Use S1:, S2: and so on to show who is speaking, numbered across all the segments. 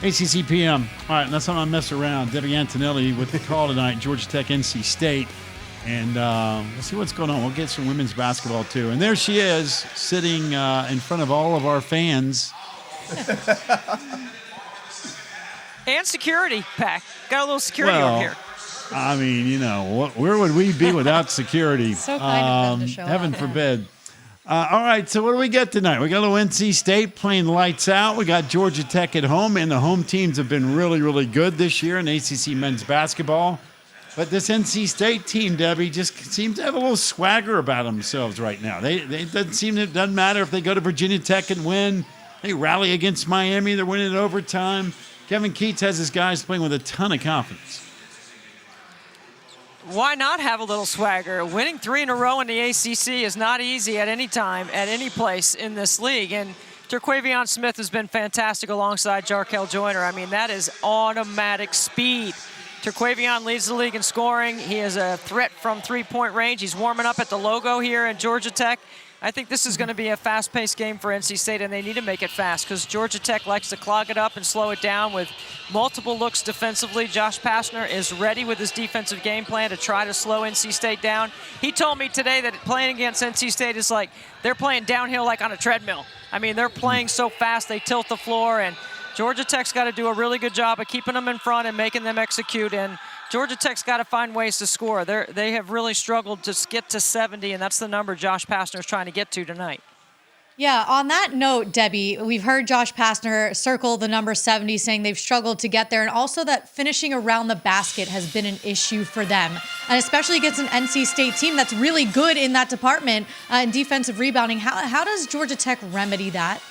S1: ACC PM. All right, let's not mess around. Debbie Antonelli with the call tonight, Georgia Tech, NC State. And we'll see what's going on. We'll get some women's basketball, too. And there she is, sitting in front of all of our fans.
S2: And security, Pack. Got a little security over here.
S1: I mean, you know, where would we be without security?
S3: So kind of them to show
S1: Heaven
S3: up.
S1: forbid. All right, so what do we get tonight? We got a little NC State playing lights out. We got Georgia Tech at home, and the home teams have been really, really good this year in ACC men's basketball. But this NC State team, Debbie, just seems to have a little swagger about themselves right now. It doesn't matter if they go to Virginia Tech and win. They rally against Miami. They're winning in overtime. Kevin Keats has his guys playing with a ton of confidence.
S2: Why not have a little swagger? Winning 3 in a row in the ACC is not easy at any time, at any place in this league. And Terquavion Smith has been fantastic alongside Jarkel Joyner. I mean, that is automatic speed. Terquavion leads the league in scoring. He is a threat from three-point range. He's warming up at the logo here at Georgia Tech. I think this is going to be a fast-paced game for NC State, and they need to make it fast because Georgia Tech likes to clog it up and slow it down with multiple looks defensively. Josh Pastner is ready with his defensive game plan to try to slow NC State down. He told me today that playing against NC State is like they're playing downhill like on a treadmill. I mean, they're playing so fast they tilt the floor, and Georgia Tech's got to do a really good job of keeping them in front and making them execute, and Georgia Tech's got to find ways to score. They have really struggled to get to 70, and that's the number Josh Pastner is trying to get to tonight.
S3: Yeah, on that note, Debbie, we've heard Josh Pastner circle the number 70, saying they've struggled to get there, and also that finishing around the basket has been an issue for them, and especially against an NC State team that's really good in that department in defensive rebounding. How does Georgia Tech remedy that?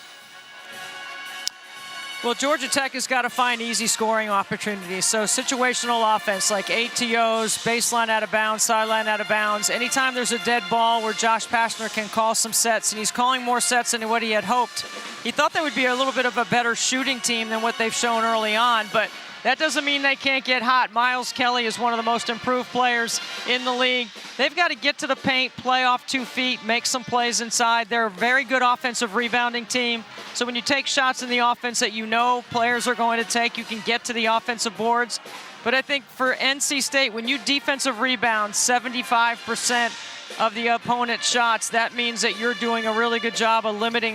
S2: Well, Georgia Tech has got to find easy scoring opportunities. So situational offense like ATOs, baseline out of bounds, sideline out of bounds. Anytime there's a dead ball where Josh Pastner can call some sets, and he's calling more sets than what he had hoped. He thought they would be a little bit of a better shooting team than what they've shown early on, but that doesn't mean they can't get hot. Miles Kelly is one of the most improved players in the league. They've got to get to the paint, play off 2 feet, make some plays inside. They're a very good offensive rebounding team. So when you take shots in the offense that you know players are going to take, you can get to the offensive boards. But I think for NC State, when you defensive rebound 75% of the opponent's shots, that means that you're doing a really good job of limiting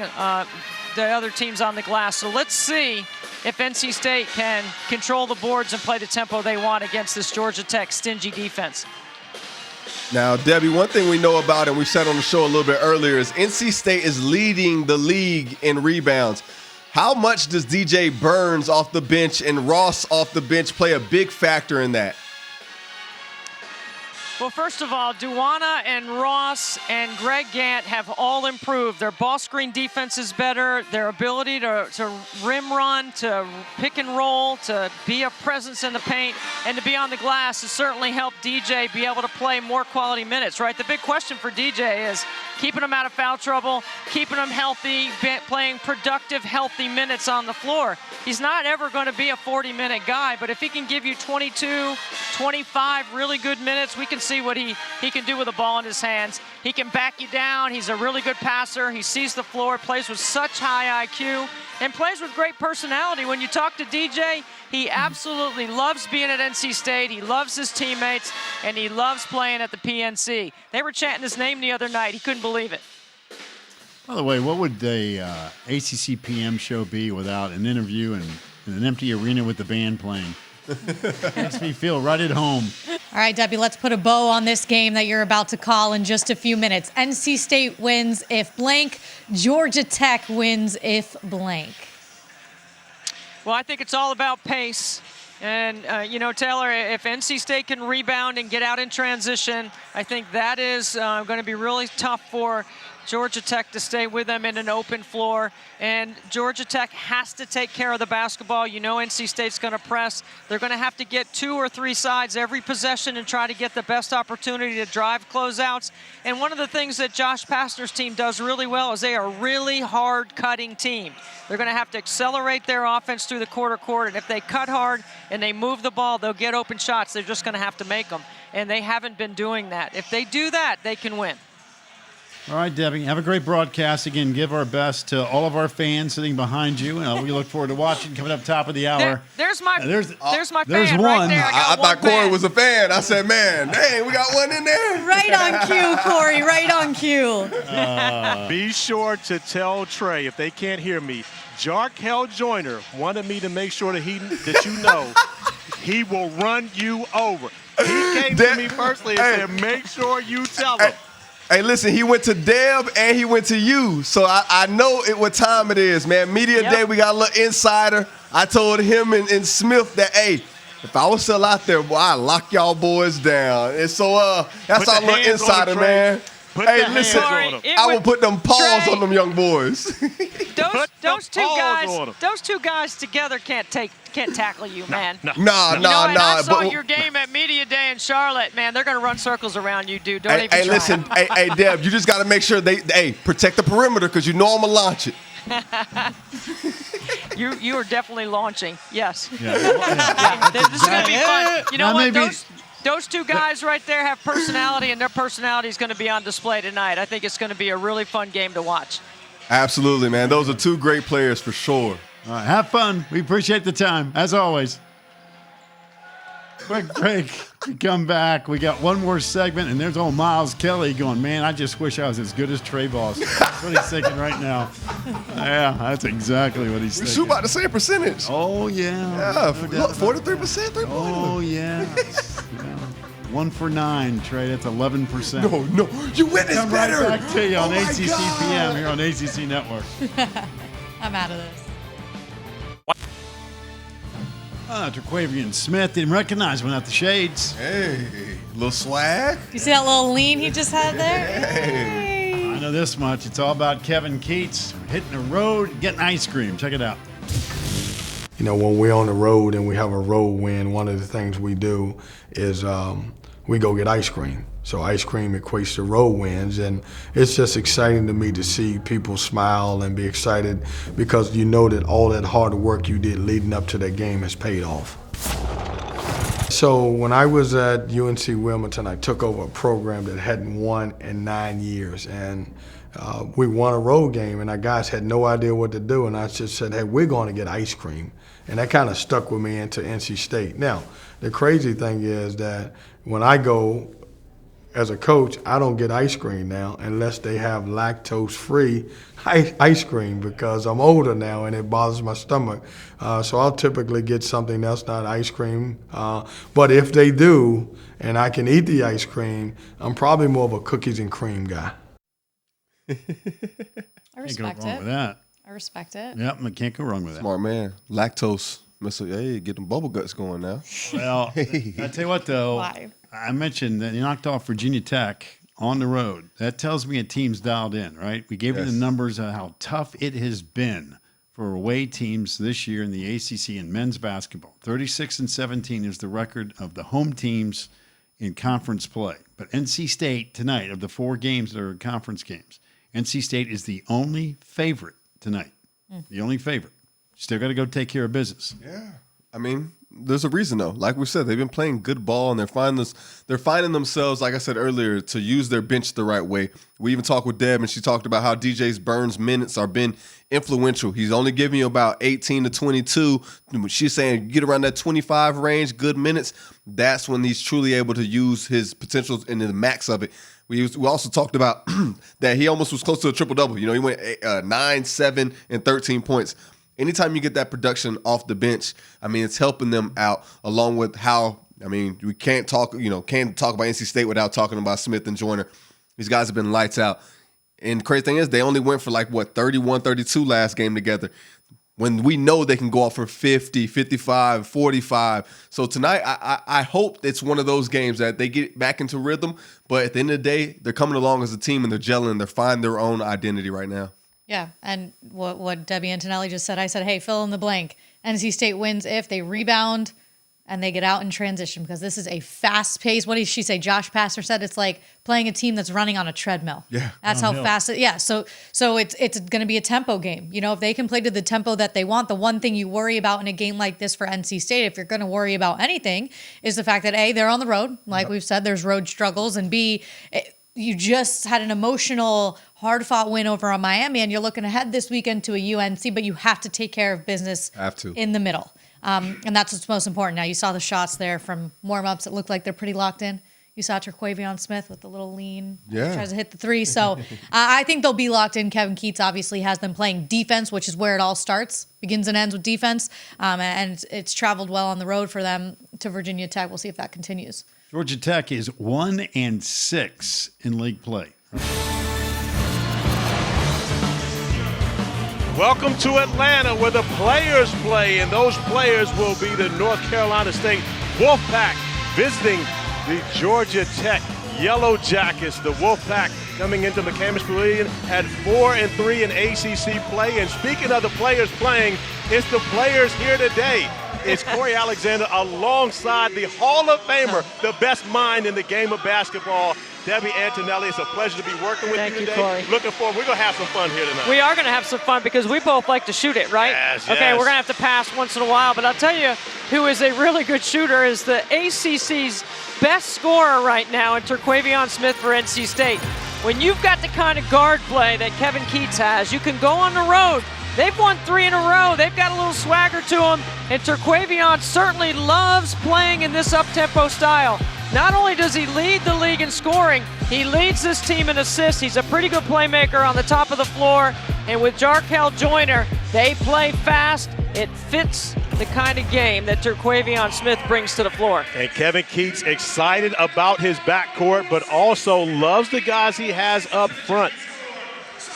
S2: the other teams on the glass. So let's see if NC State can control the boards and play the tempo they want against this Georgia Tech stingy defense.
S4: Now, Debbie, one thing we know about, and we said on the show a little bit earlier, is NC State is leading the league in rebounds. How much does DJ Burns off the bench and Ross off the bench play a big factor in that?
S2: Well, first of all, Duana and Ross and Greg Gant have all improved. Their ball screen defense is better. Their ability to rim run, to pick and roll, to be a presence in the paint, and to be on the glass has certainly helped DJ be able to play more quality minutes, right? The big question for DJ is keeping him out of foul trouble, keeping him healthy, playing productive, healthy minutes on the floor. He's not ever going to be a 40-minute guy, but if he can give you 22, 25 really good minutes, we can see what he can do with the ball in his hands. He can back you down. He's a really good passer. He sees the floor, plays with such high IQ, and plays with great personality. When you talk to DJ, he absolutely loves being at NC State. He loves his teammates, and he loves playing at the PNC. They were chanting his name the other night. He couldn't believe it.
S1: By the way, what would the ACC PM show be without an interview and an empty arena with the band playing? Makes me feel right at home.
S3: All right, Debbie, let's put a bow on this game that you're about to call in just a few minutes. NC State wins if blank. Georgia Tech wins if blank.
S2: Well, I think it's all about pace. And, Taylor, if NC State can rebound and get out in transition, I think that is going to be really tough for Georgia Tech to stay with them in an open floor. And Georgia Tech has to take care of the basketball. You know NC State's going to press. They're going to have to get 2 or 3 sides every possession and try to get the best opportunity to drive closeouts. And one of the things that Josh Pastner's team does really well is they are a really hard-cutting team. They're going to have to accelerate their offense through the quarter court, and if they cut hard and they move the ball, they'll get open shots. They're just going to have to make them, and they haven't been doing that. If they do that, they can win.
S1: All right, Debbie. Have a great broadcast. Again, give our best to all of our fans sitting behind you. We look forward to watching coming up top of the hour.
S2: There's my
S1: there's
S2: fan
S1: one.
S2: right there.
S4: I thought Corey was a fan. I said, man, dang, we got one in there.
S3: Right on cue, Corey. Right on cue.
S5: Be sure to tell Trey, if they can't hear me, Jarkel Joyner wanted me to make sure that you know he will run you over. He came to me personally and said, make sure you tell him.
S4: Hey, listen, he went to Deb and he went to you. So I know what time it is, man. Media Day, we got a little insider. I told him and Smith that, hey, if I was still out there, boy, I'd lock y'all boys down. And so that's our little insider, man. Hey, listen, I will put them paws on them young boys.
S2: Those two guys together can't tackle you, man.
S4: Nah.
S2: I saw your game at Media Day in Charlotte, man. They're gonna run circles around you, dude. Don't even try.
S4: Listen, hey, Deb, you just got to make sure they protect the perimeter because you know I'm gonna launch it.
S2: You are definitely launching. Yes.
S1: Yeah.
S2: This is gonna be fun. You know what?
S1: Maybe.
S2: Those two guys right there have personality, and their personality is going to be on display tonight. I think it's going to be a really fun game to watch.
S4: Absolutely, man. Those are two great players for sure.
S1: All right, have fun. We appreciate the time, as always. Quick break. We come back. We got one more segment, and there's old Miles Kelly going, man, I just wish I was as good as Trey Boss. That's what he's thinking right now. Yeah, that's exactly what he's thinking.
S4: Shoot about the same percentage.
S1: Oh, yeah.
S4: Yeah, 43% three-pointer.
S1: Oh, yeah. 1 for 9, Trey. That's 11%.
S4: No, you witnessed
S1: Come
S4: better.
S1: right back to you on
S4: my
S1: ACC
S4: God.
S1: PM here on ACC Network.
S3: I'm out of this.
S1: Terquavian Smith didn't recognize without the shades.
S4: Hey, little swag.
S3: You see that little lean he just had there? Hey.
S1: I know this much. It's all about Kevin Keats hitting the road, getting ice cream. Check it out.
S6: You know, when we're on the road and we have a road win, one of the things we do is we go get ice cream. So ice cream equates to road wins, and it's just exciting to me to see people smile and be excited because you know that all that hard work you did leading up to that game has paid off. So when I was at UNC Wilmington, I took over a program that hadn't won in 9 years, and we won a road game, and our guys had no idea what to do, and I just said, hey, we're going to get ice cream. And that kind of stuck with me into NC State. Now, the crazy thing is that when I go as a coach, I don't get ice cream now unless they have lactose-free ice cream because I'm older now and it bothers my stomach. So I'll typically get something else, not ice cream. But if they do and I can eat the ice cream, I'm probably more of a cookies and cream guy.
S3: I
S1: Can't go
S3: respect
S1: wrong
S3: it.
S1: with that.
S3: I respect it.
S1: Yep, I can't go wrong with that.
S4: Smart man. Lactose. Hey, get them bubble guts going now.
S1: Well, I tell you what, though.
S3: Why?
S1: I mentioned that you knocked off Virginia Tech on the road. That tells me a team's dialed in, right? We gave you the numbers of how tough it has been for away teams this year in the ACC in men's basketball. 36-17 is the record of the home teams in conference play. But NC State tonight, of the 4 games that are conference games, NC State is the only favorite tonight. The only favorite. Still got to go take care of business.
S4: Yeah. I mean, there's a reason, though. Like we said, they've been playing good ball, and they're finding themselves, like I said earlier, to use their bench the right way. We even talked with Deb, and she talked about how DJ Burns' minutes are been influential. He's only giving you about 18 to 22. She's saying get around that 25 range, good minutes. That's when he's truly able to use his potential and the max of it. We also talked about that he almost was close to a triple-double. You know, he went 9, 7, and 13 points. Anytime you get that production off the bench, I mean, it's helping them out along with how, I mean, we can't talk about NC State without talking about Smith and Joyner. These guys have been lights out. And the crazy thing is they only went for 31, 32 last game together when we know they can go off for 50, 55, 45. So tonight, I hope it's one of those games that they get back into rhythm. But at the end of the day, they're coming along as a team and they're gelling. They're finding their own identity right now.
S3: Yeah, and what Debbie Antonelli just said, I said, hey, fill in the blank. NC State wins if they rebound and they get out in transition because this is a fast-paced, what did she say? Josh Pastner said it's like playing a team that's running on a treadmill.
S1: Yeah.
S3: That's how fast it, yeah. So it's going to be a tempo game. You know, if they can play to the tempo that they want, the one thing you worry about in a game like this for NC State, if you're going to worry about anything, is the fact that A, they're on the road. Like we've said, there's road struggles, and B, you just had an emotional, hard-fought win over on Miami, and you're looking ahead this weekend to a UNC, but you have to take care of business in the middle. And that's what's most important. Now, you saw the shots there from warm-ups. It looked like they're pretty locked in. You saw Terquavion Smith with the little lean.
S4: Yeah.
S3: Tries to hit the three. So I think they'll be locked in. Kevin Keats obviously has them playing defense, which is where it all starts. Begins and ends with defense. And it's traveled well on the road for them to Virginia Tech. We'll see if that continues.
S1: Georgia Tech is 1-6 in league play.
S5: Welcome to Atlanta, where the players play, and those players will be the North Carolina State Wolfpack visiting the Georgia Tech Yellow Jackets. The Wolfpack coming into McCamish Pavillion at 4-3 in ACC play. And speaking of the players playing, it's the players here today. It's Corey Alexander alongside the Hall of Famer, the best mind in the game of basketball, Debbie Antonelli. It's a pleasure to be working with you today.
S2: Corey.
S5: Looking forward. We're going to have some fun here tonight.
S2: We are going to have some fun because we both like to shoot it, right?
S5: Yes,
S2: okay,
S5: yes.
S2: we're going to have to pass once in a while, but I'll tell you who is a really good shooter is the ACC's best scorer right now in Terquavion Smith for NC State. When you've got the kind of guard play that Kevin Keats has, you can go on the road. They've won 3 in a row. They've got a little swagger to them, and Terquavion certainly loves playing in this up-tempo style. Not only does he lead the league in scoring, he leads this team in assists. He's a pretty good playmaker on the top of the floor, and with Jarkel Joyner, they play fast. It fits the kind of game that Terquavion Smith brings to the floor.
S5: And Kevin Keats excited about his backcourt, but also loves the guys he has up front.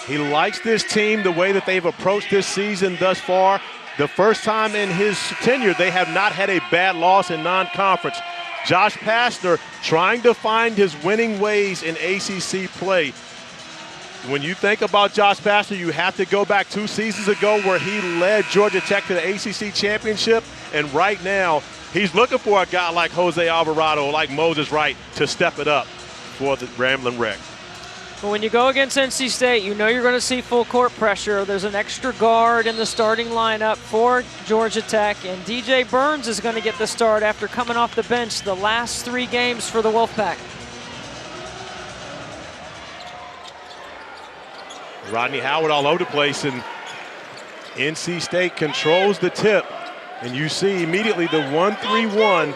S5: He likes this team, the way that they've approached this season thus far. The first time in his tenure, they have not had a bad loss in non-conference. Josh Pastner trying to find his winning ways in ACC play. When you think about Josh Pastner, you have to go back 2 seasons ago where he led Georgia Tech to the ACC championship. And right now, he's looking for a guy like Jose Alvarado, like Moses Wright, to step it up for the Ramblin' Wreck.
S2: But when you go against NC State, you know you're going to see full court pressure. There's an extra guard in the starting lineup for Georgia Tech, and DJ Burns is going to get the start after coming off the bench the last 3 games for the Wolfpack.
S5: Rodney Howard all over the place, and NC State controls the tip. And you see immediately the 1-3-1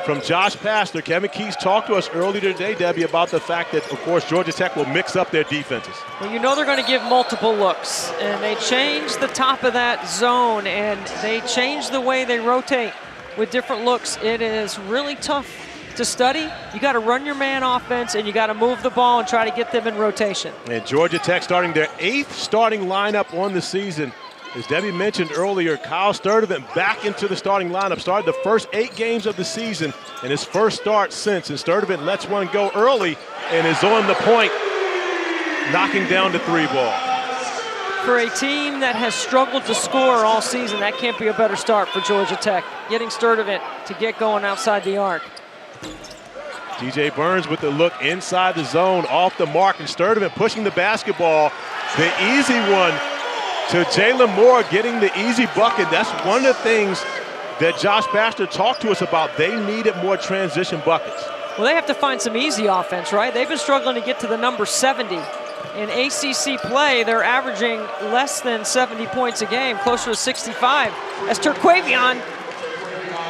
S5: from Josh Pastner. Kevin Keats talked to us earlier today, Debbie, about the fact that, of course, Georgia Tech will mix up their defenses.
S2: Well, you know they're going to give multiple looks, and they change the top of that zone, and they change the way they rotate with different looks. It is really tough to study. You got to run your man offense, and you got to move the ball and try to get them in rotation.
S5: And Georgia Tech starting their 8th starting lineup on the season. As Debbie mentioned earlier, Kyle Sturdivant back into the starting lineup, started the first 8 games of the season and his first start since. And Sturdivant lets one go early and is on the point, knocking down the 3 ball.
S2: For a team that has struggled to score all season, that can't be a better start for Georgia Tech. Getting Sturdivant to get going outside the arc.
S5: DJ Burns with the look inside the zone, off the mark, and Sturdivant pushing the basketball. The easy one to Jalen Moore, getting the easy bucket. That's one of the things that Josh Pastner talked to us about. They needed more transition buckets.
S2: Well, they have to find some easy offense, right? They've been struggling to get to the number 70. In ACC play, they're averaging less than 70 points a game, closer to 65. As Terquavion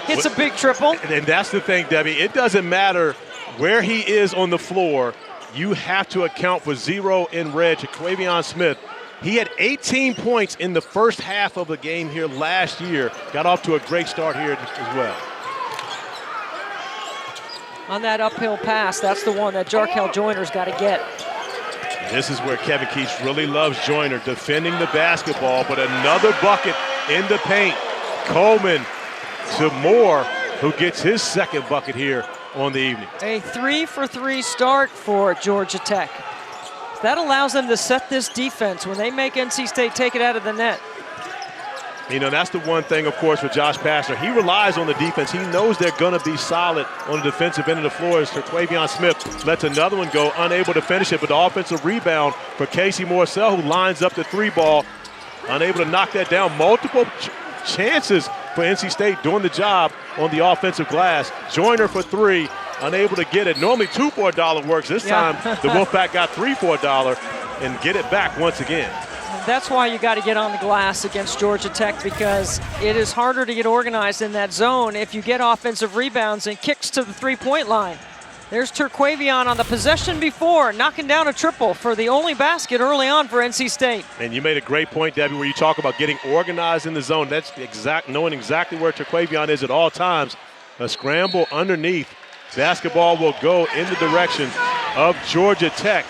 S2: hits a big triple.
S5: And that's the thing, Debbie. It doesn't matter where he is on the floor. You have to account for 0 in red. Terquavion Smith, he had 18 points in the first half of the game here last year. Got off to a great start here as well.
S2: On that uphill pass, that's the one that Jarkel Joyner's got to get.
S5: This is where Kevin Keats really loves Joyner, defending the basketball, but another bucket in the paint. Coleman to Moore, who gets his second bucket here on the evening.
S2: A 3-for-3 start for Georgia Tech. That allows them to set this defense when they make NC State take it out of the net.
S5: You know, that's the one thing, of course, with Josh Pastner. He relies on the defense. He knows they're going to be solid on the defensive end of the floor. As Terquavion Smith lets another one go, unable to finish it, but the offensive rebound for Casey Morcell, who lines up the 3 ball, unable to knock that down. Multiple chances for NC State doing the job on the offensive glass. Joyner for 3, unable to get it. Normally 2 for $1 works. This time the Wolfpack got 3 for $1 and get it back once again.
S2: That's why you got to get on the glass against Georgia Tech, because it is harder to get organized in that zone if you get offensive rebounds and kicks to the three-point line. There's Terquavion on the possession before, knocking down a triple for the only basket early on for NC State.
S5: And you made a great point, Debbie, where you talk about getting organized in the zone. That's knowing exactly where Terquavion is at all times. A scramble underneath. Basketball will go in the direction of Georgia Tech.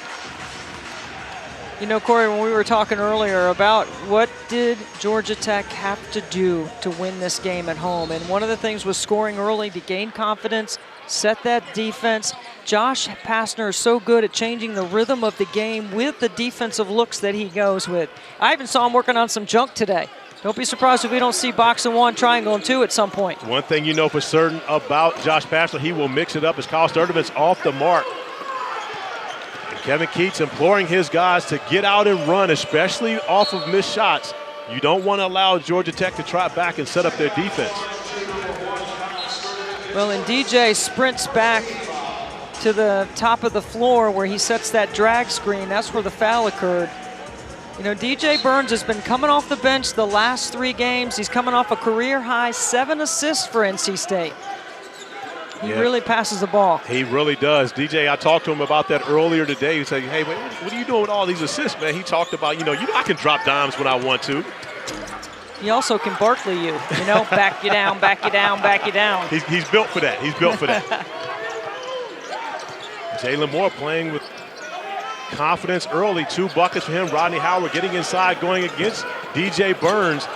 S2: You know, Corey, when we were talking earlier about what did Georgia Tech have to do to win this game at home, and one of the things was scoring early to gain confidence, set that defense. Josh Pastner is so good at changing the rhythm of the game with the defensive looks that he goes with. I even saw him working on some junk today. Don't be surprised if we don't see box and 1, triangle and 2 at some point.
S5: One thing you know for certain about Josh Pastner, he will mix it up as Kyle Sturdivant's off the mark. Kevin Keats imploring his guys to get out and run, especially off of missed shots. You don't want to allow Georgia Tech to try back and set up their defense.
S2: Well, and DJ sprints back to the top of the floor where he sets that drag screen. That's where the foul occurred. You know, DJ Burns has been coming off the bench the last 3 games. He's coming off a career-high 7 assists for NC State. He really passes the ball. He
S5: really does. DJ, I talked to him about that earlier today. He said, hey, what are you doing with all these assists, man? He talked about, I can drop dimes when I want to.
S2: He also can Barkley you, back you down, back you down, back you down.
S5: He's built for that. He's built for that. Jalen Moore playing with confidence early. 2 buckets for him. Rodney Howard getting inside, going against DJ Burns.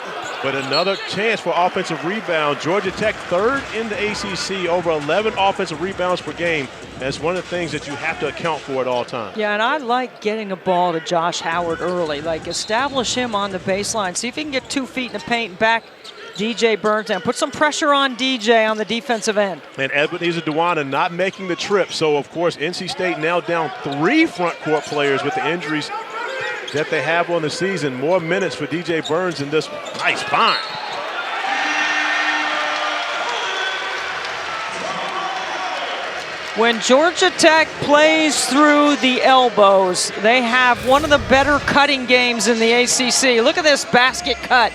S5: But another chance for offensive rebound. Georgia Tech 3rd in the ACC, over 11 offensive rebounds per game. That's one of the things that you have to account for at all times.
S2: Yeah, and I like getting a ball to Josh Howard early. Like, establish him on the baseline. See if he can get 2 feet in the paint and back DJ Burns down. Put some pressure on DJ on the defensive end.
S5: And Ebenezer Dewana not making the trip. So, of course, NC State now down 3 front court players with the injuries that they have on the season. More minutes for DJ Burns in this nice find.
S2: When Georgia Tech plays through the elbows, they have one of the better cutting games in the ACC. Look at this basket cut.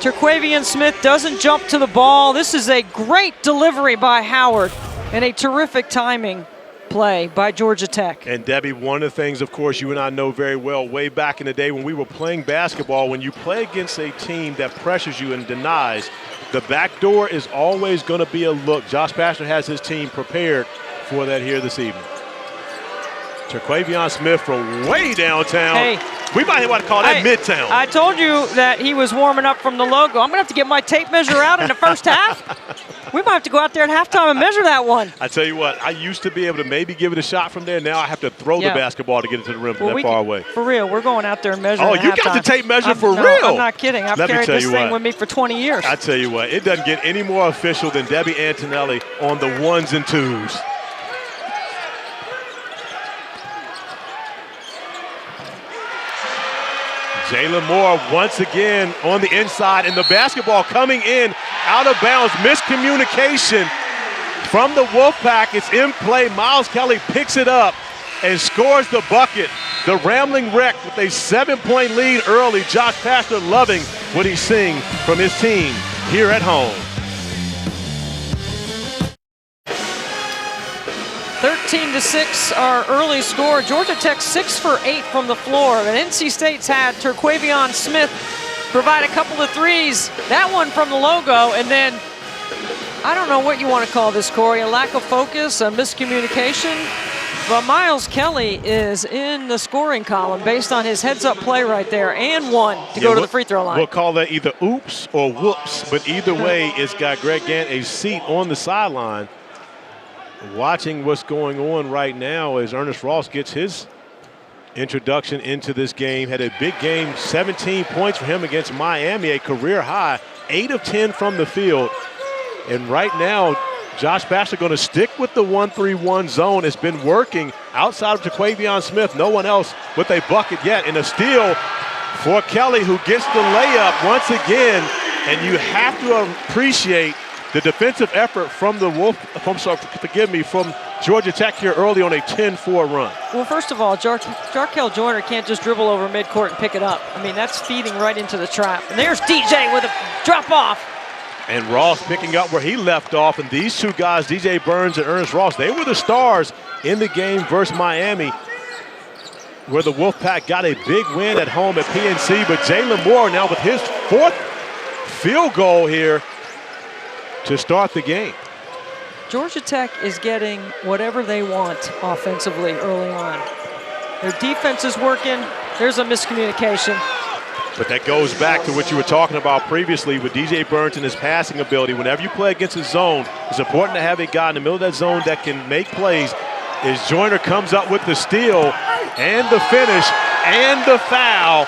S2: Terquavion Smith doesn't jump to the ball. This is a great delivery by Howard and a terrific timing play by Georgia Tech.
S5: And Debbie, one of the things, of course, you and I know very well, way back in the day when we were playing basketball, when you play against a team that pressures you and denies, the back door is always going to be a look. Josh Pastner has his team prepared for that here this evening. Terquavion Smith from way downtown.
S2: Hey,
S5: we might want to call that Midtown.
S2: I told you that he was warming up from the logo. I'm going to have to get my tape measure out in the first half. We might have to go out there at halftime and measure that one.
S5: I tell you what, I used to be able to maybe give it a shot from there. Now I have to throw the basketball to get it to the rim from that far away.
S2: For real, we're going out there and measuring.
S5: Oh, you got the tape measure for real?
S2: I'm not kidding. I've carried this thing with me for 20 years.
S5: I tell you what, it doesn't get any more official than Debbie Antonelli on the 1s and 2s. Jalen Moore once again on the inside, and the basketball coming in out of bounds. Miscommunication from the Wolfpack. It's in play. Miles Kelly picks it up and scores the bucket. The Rambling Wreck with a 7-point lead early. Josh Pastner loving what he's seeing from his team here at home.
S2: 13-6, our early score. Georgia Tech 6 for 8 from the floor. And NC State's had Terquavion Smith provide a couple of threes. That one from the logo, and then I don't know what you want to call this, Corey, a lack of focus, a miscommunication. But Miles Kelly is in the scoring column based on his heads-up play right there, and one to go to the free throw line.
S5: We'll call that either oops or whoops, but either way, it's got Greg Gant a seat on the sideline, watching what's going on right now as Ernest Ross gets his introduction into this game. Had a big game, 17 points for him against Miami, a career high, 8 of 10 from the field. And right now, Josh Pastner going to stick with the 1-3-1 zone. It's been working outside of Terquavion Smith. No one else with a bucket yet. And a steal for Kelly, who gets the layup once again. And you have to appreciate The defensive effort from the from Georgia Tech here early on a 10-4 run.
S2: Well, first of all, Jarkel Joyner can't just dribble over midcourt and pick it up. I mean, that's feeding right into the trap. And there's DJ with a drop off.
S5: And Ross picking up where he left off. And these two guys, DJ Burns and Ernest Ross, they were the stars in the game versus Miami, where the Wolfpack got a big win at home at PNC. But Jalen Moore now with his 4th field goal here to start the game.
S2: Georgia Tech is getting whatever they want offensively early on. Their defense is working. There's a miscommunication.
S5: But that goes back to what you were talking about previously with DJ Burns and his passing ability. Whenever you play against a zone, it's important to have a guy in the middle of that zone that can make plays. As Joyner comes up with the steal and the finish and the foul.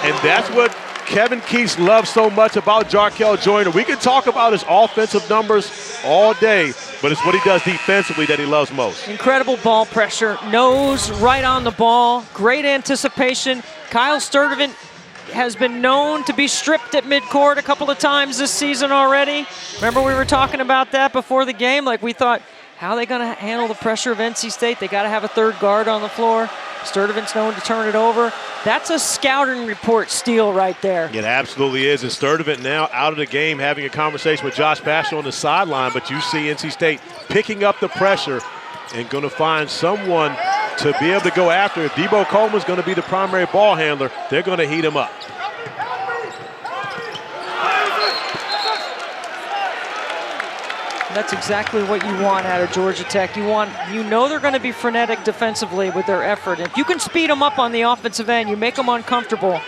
S5: And that's what Kevin Keats loves so much about Jarkel Joyner. We can talk about his offensive numbers all day, but it's what he does defensively that he loves most.
S2: Incredible ball pressure, nose right on the ball, great anticipation. Kyle Sturdivant has been known to be stripped at midcourt a couple of times this season already. Remember we were talking about that before the game? Like we thought, how are they going to handle the pressure of NC State? They got to have a third guard on the floor. Sturdivant's known to turn it over. That's a scouting report steal right there.
S5: It absolutely is. And Sturdivant now out of the game, having a conversation with Josh Pastner on the sideline. But you see NC State picking up the pressure and going to find someone to be able to go after. If Debo Coleman's going to be the primary ball handler, they're going to heat him up.
S2: That's exactly what you want out of Georgia Tech. You know they're going to be frenetic defensively with their effort. If you can speed them up on the offensive end, you make them uncomfortable.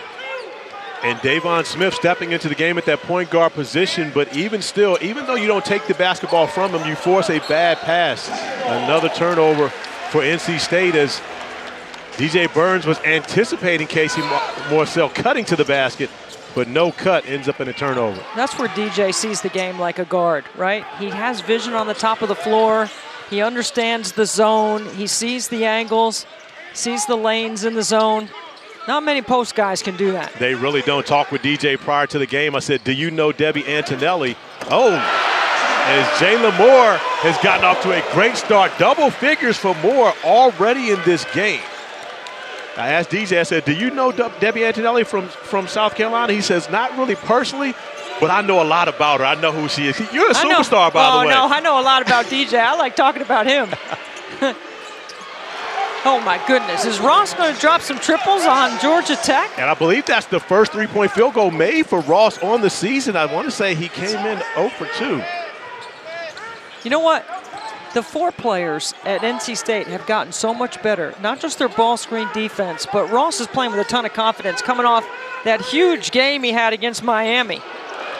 S5: And Davon Smith stepping into the game at that point guard position, but even still, even though you don't take the basketball from him, you force a bad pass. Another turnover for NC State as DJ Burns was anticipating Casey Morsell cutting to the basket, but no cut, ends up in a turnover.
S2: That's where DJ sees the game like a guard, right? He has vision on the top of the floor. He understands the zone. He sees the angles, sees the lanes in the zone. Not many post guys can do that.
S5: They really don't. Talk with DJ prior to the game. I said, do you know Debbie Antonelli? Oh, as Jalen Moore has gotten off to a great start. Double figures for Moore already in this game. I asked DJ, I said, do you know Debbie Antonelli from South Carolina? He says, not really personally, but I know a lot about her. I know who she is. You're a superstar, by the way.
S2: Oh, no, I know a lot about DJ. I like talking about him. Oh, my goodness. Is Ross going to drop some triples on Georgia Tech?
S5: And I believe that's the first three-point field goal made for Ross on the season. I want to say he came in 0 for 2.
S2: You know what? The 4 players at NC State have gotten so much better. Not just their ball screen defense, but Ross is playing with a ton of confidence coming off that huge game he had against Miami.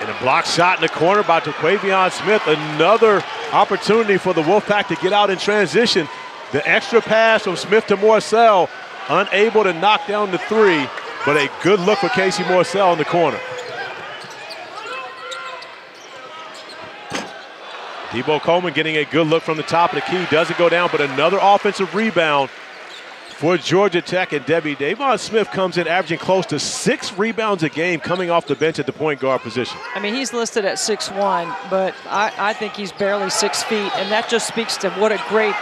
S5: And a block shot in the corner by Jaquavion Smith. Another opportunity for the Wolfpack to get out in transition. The extra pass from Smith to Morsell, unable to knock down the 3, but a good look for Casey Morsell in the corner. Debo Coleman getting a good look from the top of the key. Doesn't go down, but another offensive rebound for Georgia Tech. And Davon Smith comes in averaging close to 6 rebounds a game coming off the bench at the point guard position.
S2: I mean, he's listed at 6'1", but I think he's barely 6 feet, and that just speaks to what a great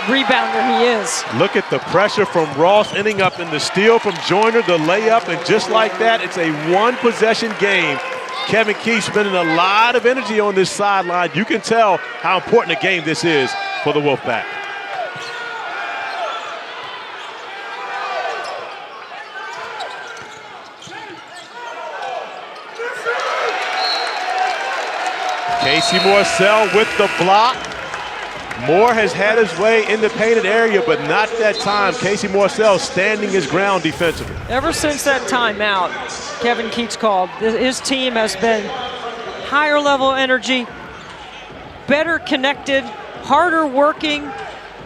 S2: rebounder he is.
S5: Look at the pressure from Ross ending up in the steal from Joyner, the layup, and just like that, it's a one-possession game. Kevin Keith spending a lot of energy on this sideline. You can tell how important a game this is for the Wolfpack. Casey Morsell with the block. Moore has had his way in the painted area, but not that time. Casey Morsell standing his ground defensively.
S2: Ever since that timeout Kevin Keats called, his team has been higher level energy, better connected, harder working,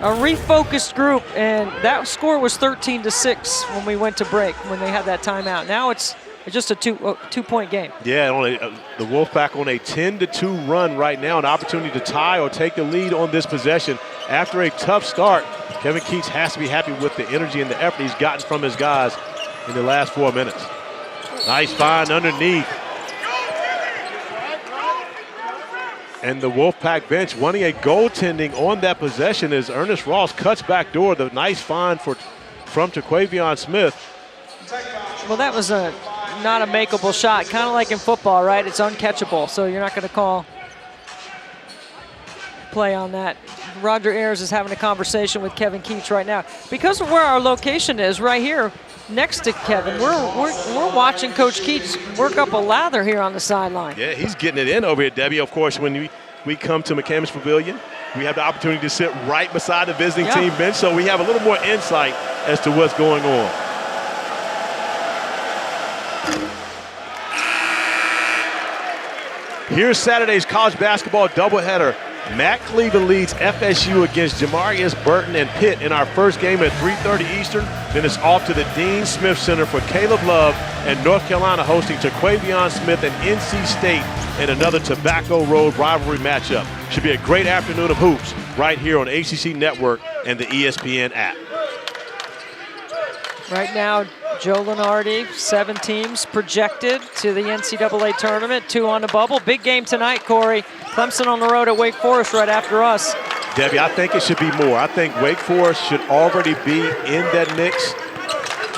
S2: a refocused group, and that score was 13-6 when we went to break, when they had that timeout. Now it's just a two-point game.
S5: Yeah, only the Wolfpack on a 10-2 run right now, an opportunity to tie or take the lead on this possession. After a tough start, Kevin Keats has to be happy with the energy and the effort he's gotten from his guys in the last 4 minutes. Nice find underneath. And the Wolfpack bench wanting a goaltending on that possession as Ernest Ross cuts back door. The nice find from Taquavion Smith.
S2: Well, that was not a makeable shot, kind of like in football, right? It's uncatchable, so you're not going to call play on that. Roger Ayers is having a conversation with Kevin Keach right now. Because of where our location is, right here next to Kevin, we're watching Coach Keach work up a lather here on the sideline.
S5: Yeah, he's getting it in over here, Debbie. Of course, when we come to McCamish Pavillion, we have the opportunity to sit right beside the visiting team bench, so we have a little more insight as to what's going on. Here's Saturday's college basketball doubleheader. Matt Cleveland leads FSU against Jamarius Burton and Pitt in our first game at 3:30 Eastern. Then it's off to the Dean Smith Center for Caleb Love and North Carolina hosting Taquavion Smith and NC State in another Tobacco Road rivalry matchup. Should be a great afternoon of hoops right here on ACC Network and the ESPN app.
S2: Right now, Joe Lenardi, 7 teams projected to the NCAA tournament, 2 on the bubble. Big game tonight, Corey. Clemson on the road at Wake Forest right after us.
S5: Debbie, I think it should be more. I think Wake Forest should already be in that mix.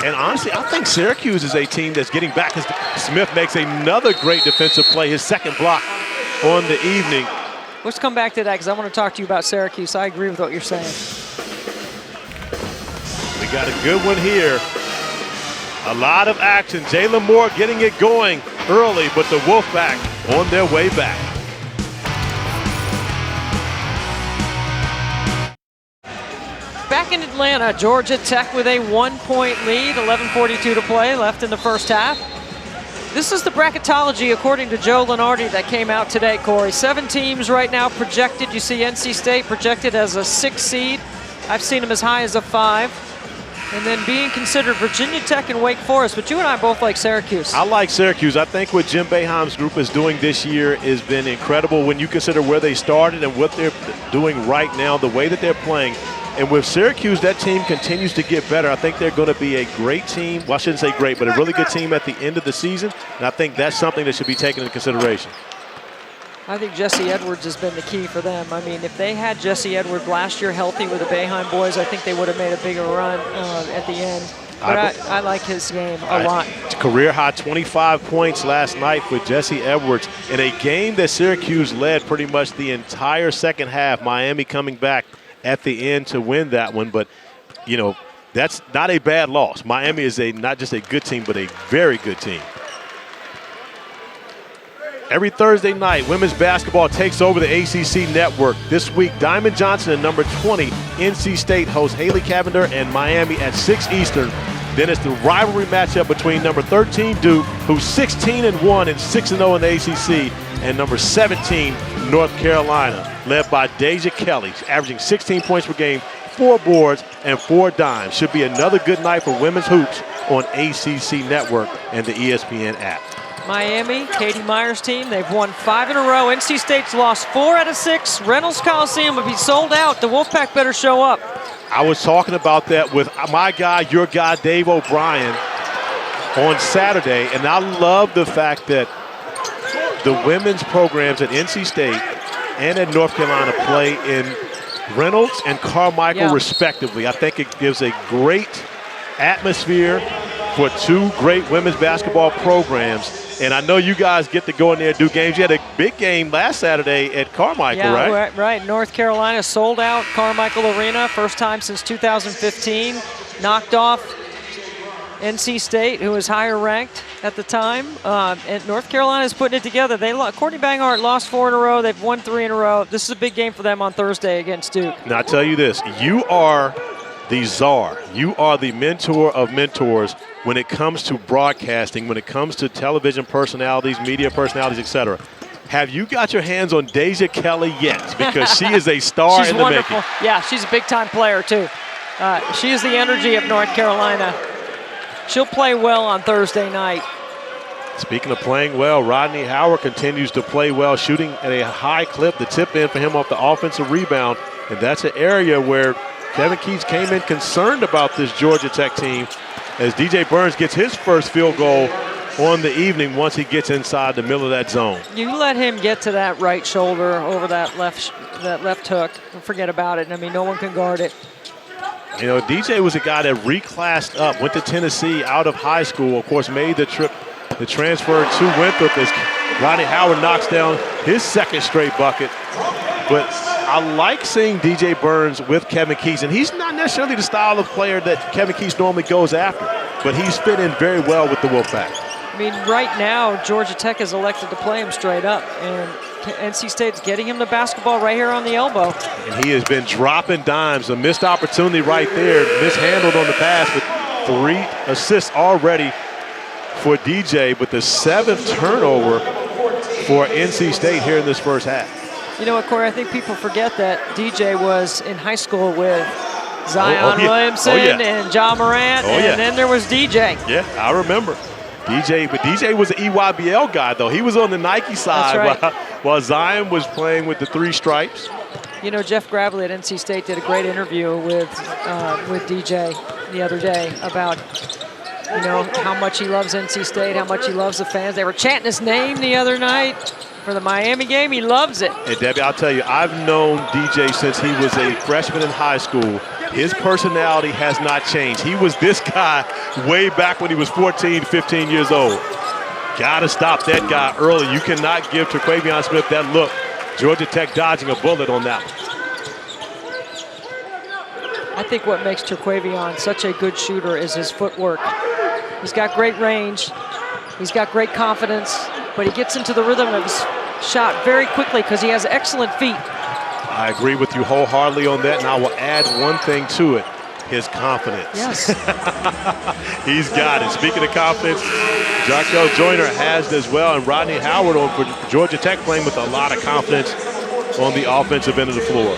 S5: And honestly, I think Syracuse is a team that's getting back. Smith makes another great defensive play, his second block on the evening.
S2: Let's come back to that because I want to talk to you about Syracuse. I agree with what you're saying.
S5: We got a good one here. A lot of action. Jalen Moore getting it going early, but the Wolfpack on their way back.
S2: Back in Atlanta, Georgia Tech with a 1-point lead, 11:42 to play, left in the first half. This is the bracketology according to Joe Lenardi that came out today, Corey. 7 teams right now projected. You see NC State projected as a 6 seed. I've seen them as high as a 5. And then being considered Virginia Tech and Wake Forest, but you and I both like Syracuse.
S5: I like Syracuse. I think what Jim Boeheim's group is doing this year has been incredible when you consider where they started and what they're doing right now, the way that they're playing. And with Syracuse, that team continues to get better. I think they're going to be a great team. Well, I shouldn't say great, but a really good team at the end of the season. And I think that's something that should be taken into consideration.
S2: I think Jesse Edwards has been the key for them. I mean, if they had Jesse Edwards last year healthy with the Boeheim boys, I think they would have made a bigger run at the end. But I like his game a lot.
S5: Career high 25 points last night for Jesse Edwards in a game that Syracuse led pretty much the entire second half. Miami coming back at the end to win that one. But, you know, that's not a bad loss. Miami is not just a good team, but a very good team. Every Thursday night, women's basketball takes over the ACC network. This week, Diamond Johnson and number 20, NC State, host Haley Cavender and Miami at 6 Eastern. Then it's the rivalry matchup between number 13, Duke, who's 16-1 and 6-0 in the ACC, and number 17, North Carolina, led by Deja Kelly, averaging 16 points per game, 4 boards, and 4 dimes. Should be another good night for women's hoops on ACC Network and the ESPN app.
S2: Miami, Katie Meyer's team, they've won 5 in a row. NC State's lost 4 out of 6. Reynolds Coliseum will be sold out. The Wolfpack better show up.
S5: I was talking about that with my guy, your guy, Dave O'Brien, on Saturday, and I love the fact that the women's programs at NC State and at North Carolina play in Reynolds and Carmichael respectively. I think it gives a great atmosphere for 2 great women's basketball programs. And I know you guys get to go in there and do games. You had a big game last Saturday at Carmichael, right?
S2: Right. North Carolina sold out Carmichael Arena, first time since 2015. Knocked off NC State, who was higher ranked at the time. And North Carolina is putting it together. Courtney Banghart lost 4 in a row. They've won 3 in a row. This is a big game for them on Thursday against Duke.
S5: Now, I'll tell you this. You are the czar. You are the mentor of mentors when it comes to broadcasting, when it comes to television personalities, media personalities, etc. Have you got your hands on Deja Kelly yet? Because she is a star in the
S2: wonderful.
S5: making.
S2: Yeah, she's a big-time player, too. She is the energy of North Carolina. She'll play well on Thursday night.
S5: Speaking of playing well, Rodney Howard continues to play well, shooting at a high clip. The tip in for him off the offensive rebound, and that's an area where Kevin Keats came in concerned about this Georgia Tech team as DJ Burns gets his first field goal on the evening once he gets inside the middle of that zone.
S2: You let him get to that right shoulder over that left hook and forget about it. I mean, no one can guard it.
S5: You know, DJ was a guy that reclassed up, went to Tennessee out of high school, of course, made the transfer to Winthrop as Ronnie Howard knocks down his second straight bucket. But I like seeing DJ Burns with Kevin Keys, and he's not necessarily the style of player that Kevin Keys normally goes after, but he's fit in very well with the Wolfpack.
S2: I mean, right now, Georgia Tech has elected to play him straight up, and NC State's getting him the basketball right here on the elbow. And
S5: he has been dropping dimes. A missed opportunity right there, mishandled on the pass, with 3 assists already for DJ, but the 7th turnover for NC State here in this first half.
S2: You know what, Corey, I think people forget that DJ was in high school with Zion Williamson and John Morant, and then there was DJ.
S5: Yeah, I remember. DJ, but DJ was an EYBL guy, though. He was on the Nike side while Zion was playing with the 3 stripes.
S2: You know, Jeff Gravely at NC State did a great interview with DJ the other day about, you know, how much he loves NC State, how much he loves the fans. They were chanting his name the other night for the Miami game. He loves it.
S5: Hey, Debbie, I'll tell you, I've known DJ since he was a freshman in high school. His personality has not changed. He was this guy way back when he was 14, 15 years old. Got to stop that guy early. You cannot give Terquavion Smith that look. Georgia Tech dodging a bullet on that one.
S2: I think what makes Terquavion such a good shooter is his footwork. He's got great range. He's got great confidence, but he gets into the rhythm of his shot very quickly because he has excellent feet.
S5: I agree with you wholeheartedly on that, and I will add one thing to it, his confidence.
S2: Yes.
S5: He's got it. Speaking of confidence, Jarkel Joyner has it as well, and Rodney Howard on for Georgia Tech playing with a lot of confidence on the offensive end of the floor.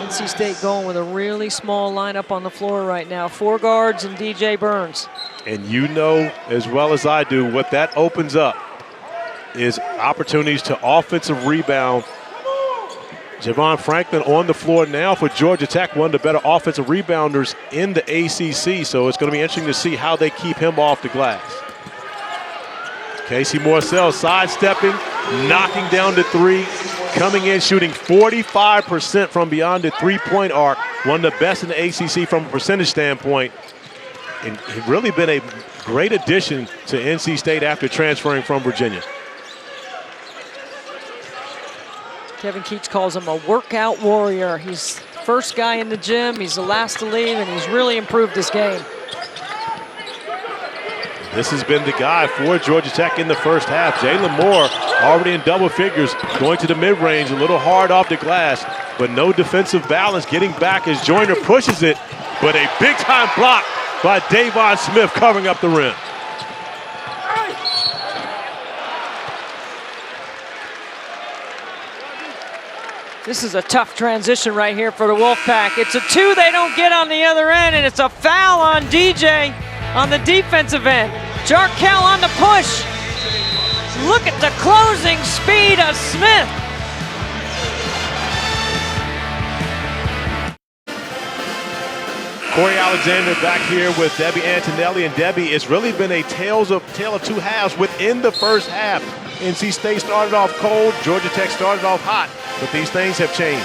S2: NC State going with a really small lineup on the floor right now. 4 guards and DJ Burns.
S5: And you know as well as I do what that opens up is opportunities to offensive rebound. Javon Franklin on the floor now for Georgia Tech, one of the better offensive rebounders in the ACC. So it's going to be interesting to see how they keep him off the glass. Casey Morcell sidestepping, knocking down the 3, coming in shooting 45% from beyond the 3-point arc, one of the best in the ACC from a percentage standpoint. And he's really been a great addition to NC State after transferring from Virginia.
S2: Kevin Keats calls him a workout warrior. He's the first guy in the gym, he's the last to leave, and he's really improved this game.
S5: This has been the guy for Georgia Tech in the first half. Jalen Moore already in double figures, going to the mid-range, a little hard off the glass, but no defensive balance, getting back as Joyner pushes it, but a big-time block by Davon Smith covering up the rim.
S2: This is a tough transition right here for the Wolfpack. It's a 2 they don't get on the other end, and it's a foul on DJ on the defensive end. Jarkel on the push. Look at the closing speed of Smith.
S5: Corey Alexander back here with Debbie Antonelli, and Debbie, it's really been a tale of 2 halves within the first half. NC State started off cold, Georgia Tech started off hot, but these things have changed.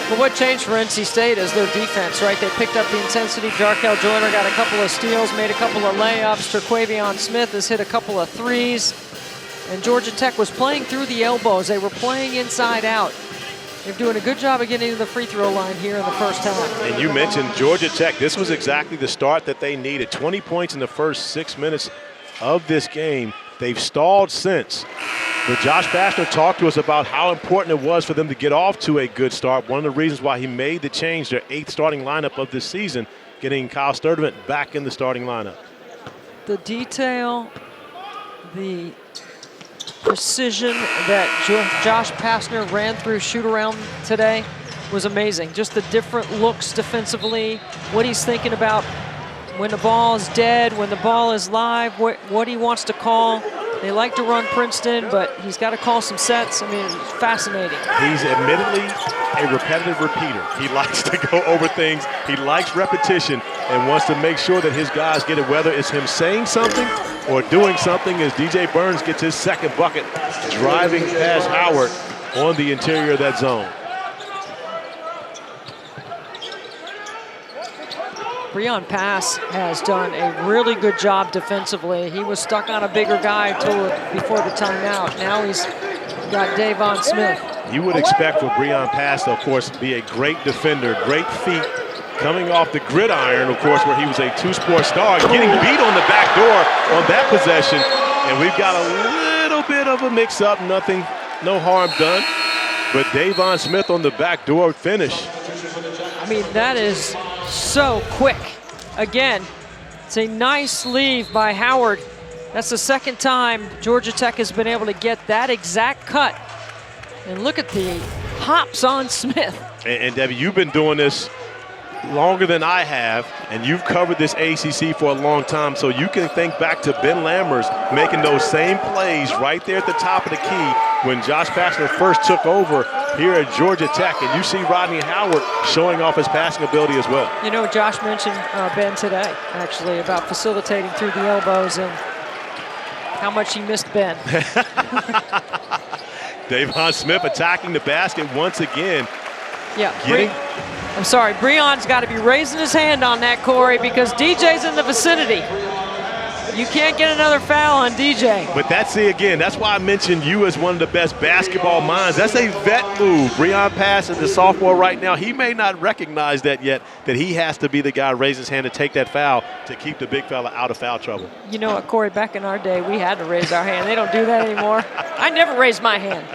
S2: Well, what changed for NC State is their defense, right? They picked up the intensity. Jarkel Joyner got a couple of steals, made a couple of layups. Terquavion Smith has hit a couple of 3s. And Georgia Tech was playing through the elbows. They were playing inside out. They're doing a good job of getting to the free throw line here in the first half.
S5: And you mentioned Georgia Tech. This was exactly the start that they needed. 20 points in the first 6 minutes of this game. They've stalled since. But Josh Pastner talked to us about how important it was for them to get off to a good start. One of the reasons why he made the change, their 8th starting lineup of this season, getting Kyle Sturdivant back in the starting lineup.
S2: The detail, the precision that Josh Pastner ran through shoot-around today was amazing. Just the different looks defensively, what he's thinking about when the ball is dead, when the ball is live, what he wants to call. They like to run Princeton, but he's got to call some sets. I mean, it's fascinating.
S5: He's admittedly a repetitive repeater. He likes to go over things. He likes repetition and wants to make sure that his guys get it, whether it's him saying something or doing something, as DJ Burns gets his second bucket, driving past Howard on the interior of that zone.
S2: Breon Pass has done a really good job defensively. He was stuck on a bigger guy before the timeout. Now he's got Davon Smith.
S5: You would expect for Breon Pass, of course, to be a great defender, great feet, coming off the gridiron, of course, where he was a two-sport star, getting beat on the back door on that possession. And we've got a little bit of a mix-up, no harm done. But Davon Smith on the back door finish.
S2: I mean, that is so quick. Again, it's a nice leave by Howard. That's the second time Georgia Tech has been able to get that exact cut. And look at the hops on Smith.
S5: And Debbie, you've been doing this longer than I have, and you've covered this ACC for a long time, so you can think back to Ben Lammers making those same plays right there at the top of the key when Josh Pastner first took over here at Georgia Tech, and you see Rodney Howard showing off his passing ability as well.
S2: You know, Josh mentioned Ben today, actually, about facilitating through the elbows and how much he missed Ben.
S5: Davon Smith attacking the basket once again.
S2: Yeah, I'm sorry, Breon's got to be raising his hand on that, Corey, because DJ's in the vicinity. You can't get another foul on DJ.
S5: But that's why I mentioned you as one of the best basketball minds. That's a vet move. Breon Pass is the sophomore right now. He may not recognize that yet, that he has to be the guy raise his hand to take that foul to keep the big fella out of foul trouble.
S2: You know what, Corey, back in our day, we had to raise our hand. They don't do that anymore. I never raised my hand.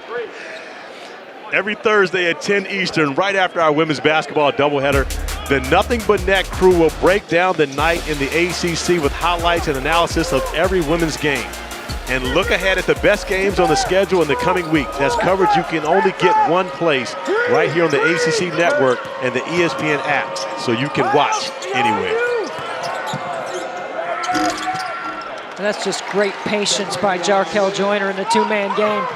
S5: Every Thursday at 10 Eastern, right after our women's basketball doubleheader, the Nothing But Net crew will break down the night in the ACC with highlights and analysis of every women's game. And look ahead at the best games on the schedule in the coming week. That's coverage you can only get one place, right here on the ACC Network and the ESPN app, so you can watch anywhere.
S2: And that's just great patience by Jarkel Joyner in the two-man game.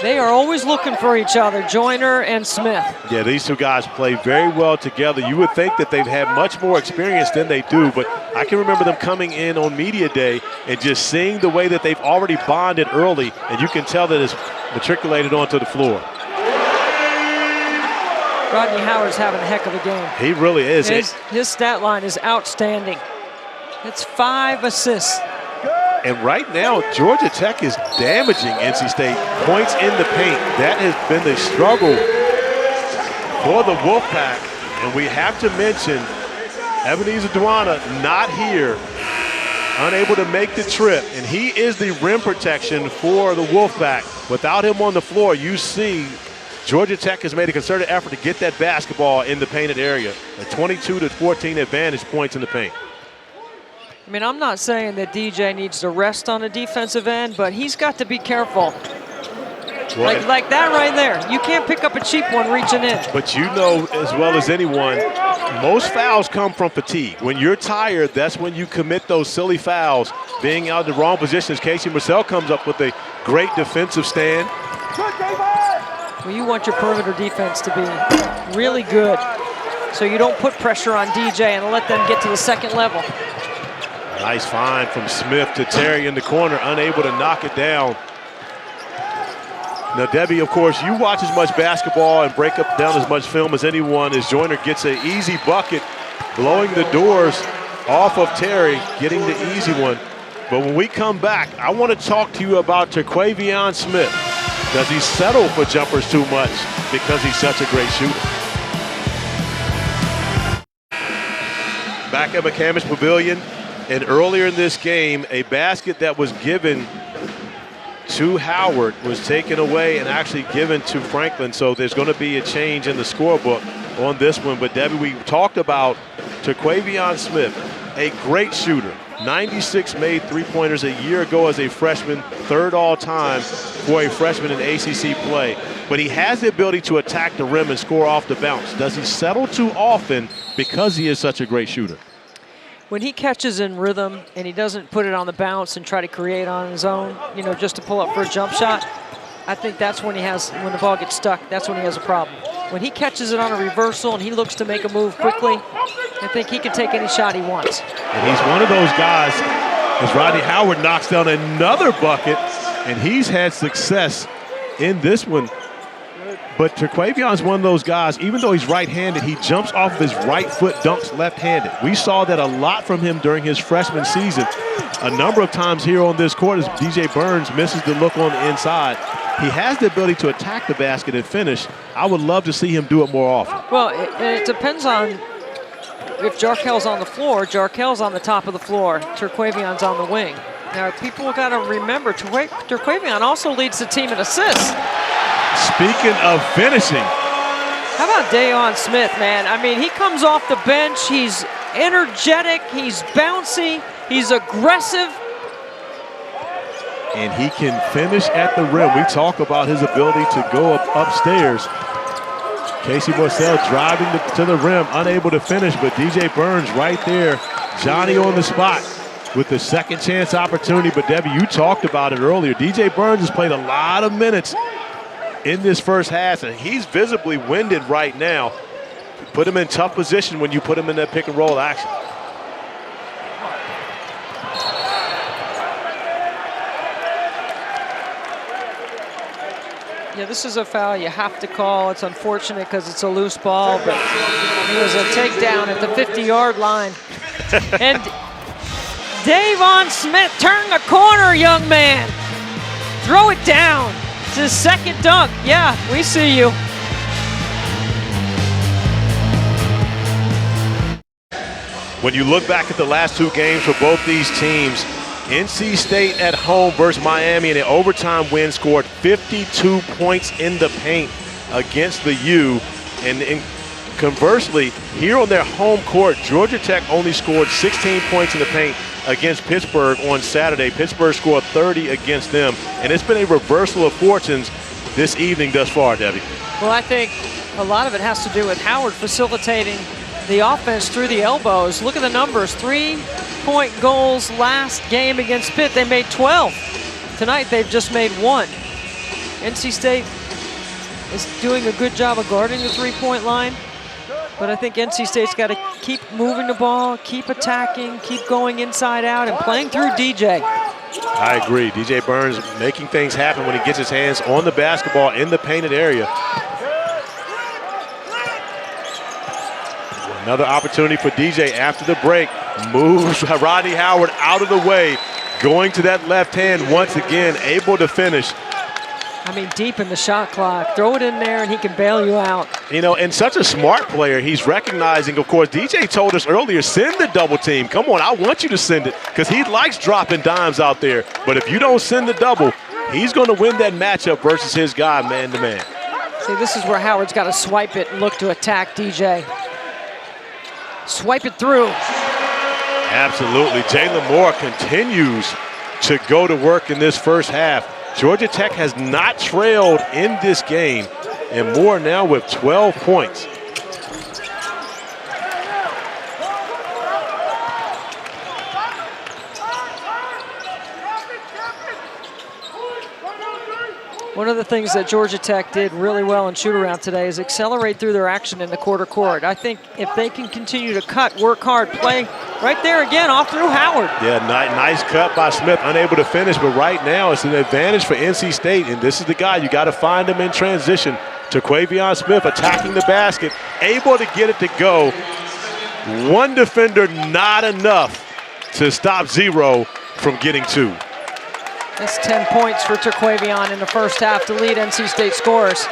S2: They are always looking for each other, Joyner and Smith.
S5: Yeah, these two guys play very well together. You would think that they've had much more experience than they do, but I can remember them coming in on media day and just seeing the way that they've already bonded early, and you can tell that it's matriculated onto the floor.
S2: Rodney Howard's having a heck of a game.
S5: He really is.
S2: His stat line is outstanding. It's 5 assists.
S5: And right now, Georgia Tech is damaging NC State. Points in the paint. That has been the struggle for the Wolfpack. And we have to mention Ebenezer Duana not here, unable to make the trip. And he is the rim protection for the Wolfpack. Without him on the floor, you see Georgia Tech has made a concerted effort to get that basketball in the painted area. A 22-14 advantage points in the paint.
S2: I mean, I'm not saying that DJ needs to rest on the defensive end, but he's got to be careful. Like that right there. You can't pick up a cheap one reaching in.
S5: But you know as well as anyone, most fouls come from fatigue. When you're tired, that's when you commit those silly fouls. Being out in the wrong positions, Casey Marcel comes up with a great defensive stand.
S2: Well, you want your perimeter defense to be really good, so you don't put pressure on DJ and let them get to the second level.
S5: Nice find from Smith to Terry in the corner, unable to knock it down. Now, Debbie, of course, you watch as much basketball and break up down as much film as anyone as Joyner gets an easy bucket, blowing the doors off of Terry, getting the easy one. But when we come back, I want to talk to you about Terquavion Smith. Does he settle for jumpers too much because he's such a great shooter? Back at McCamish Pavillion. And earlier in this game, a basket that was given to Howard was taken away and actually given to Franklin. So there's going to be a change in the scorebook on this one. But Debbie, we talked about Terquavion Smith, a great shooter. 96 made three-pointers a year ago as a freshman, third all-time for a freshman in ACC play. But he has the ability to attack the rim and score off the bounce. Does he settle too often because he is such a great shooter?
S2: when he catches in rhythm and he doesn't put it on the bounce and try to create on his own, you know, just to pull up for a jump shot, I think that's when when the ball gets stuck, that's when he has a problem. When he catches it on a reversal and he looks to make a move quickly, I think he can take any shot he wants.
S5: And he's one of those guys, as Rodney Howard knocks down another bucket, and he's had success in this one. But Terquavion's one of those guys, even though he's right-handed, he jumps off of his right foot, dunks left-handed. We saw that a lot from him during his freshman season. A number of times here on this court as DJ Burns misses the look on the inside. He has the ability to attack the basket and finish. I would love to see him do it more often.
S2: Well, it depends on if Jarkel's on the floor. Jarkel's on the top of the floor. Terquavion's on the wing. Now, people got to remember, Terquavion also leads the team in assists.
S5: Speaking of finishing.
S2: How about Dayon Smith, man? I mean, he comes off the bench. He's energetic. He's bouncy. He's aggressive.
S5: And he can finish at the rim. We talk about his ability to go upstairs. Casey Borsell driving to the rim, unable to finish, but DJ Burns right there. Johnny on the spot with the second chance opportunity. But Debbie, you talked about it earlier. DJ Burns has played a lot of minutes in this first half, and he's visibly winded right now. Put him in tough position when you put him in that pick and roll action.
S2: Yeah, this is a foul you have to call. It's unfortunate because it's a loose ball, but it was a takedown at the 50-yard line. And Dayon Smith, turn the corner, young man. Throw it down. It's his second dunk. Yeah, we see you.
S5: When you look back at the last two games for both these teams, NC State at home versus Miami in an overtime win scored 52 points in the paint against the U. And conversely, here on their home court, Georgia Tech only scored 16 points in the paint against Pittsburgh on Saturday. Pittsburgh scored 30 against them. And it's been a reversal of fortunes this evening thus far, Debbie.
S2: Well, I think a lot of it has to do with Howard facilitating the offense through the elbows. Look at the numbers. 3-point goals last game against Pitt. They made 12. Tonight they've just made 1. NC State is doing a good job of guarding the three-point line. But I think NC State's got to keep moving the ball, keep attacking, keep going inside out, and playing through DJ.
S5: I agree. DJ Burns making things happen when he gets his hands on the basketball in the painted area. Another opportunity for DJ after the break. Moves Rodney Howard out of the way. Going to that left hand once again, able to finish.
S2: I mean, deep in the shot clock. Throw it in there and he can bail you out.
S5: You know, and such a smart player. He's recognizing, of course, DJ told us earlier, send the double team. Come on, I want you to send it because he likes dropping dimes out there. But if you don't send the double, he's going to win that matchup versus his guy man to man.
S2: See, this is where Howard's got to swipe it and look to attack DJ. Swipe it through.
S5: Absolutely. Jalen Moore continues to go to work in this first half. Georgia Tech has not trailed in this game, and Moore now with 12 points.
S2: One of the things that Georgia Tech did really well in shoot-around today is accelerate through their action in the quarter court. I think if they can continue to cut, work hard, play right there again, off through Howard.
S5: Yeah, nice cut by Smith, unable to finish, but right now it's an advantage for NC State, and this is the guy. You got to find him in transition. Terquavion Smith attacking the basket, able to get it to go. One defender, not enough to stop Zero from getting 2.
S2: That's 10 points for Terquavion in the first half to lead NC State scores.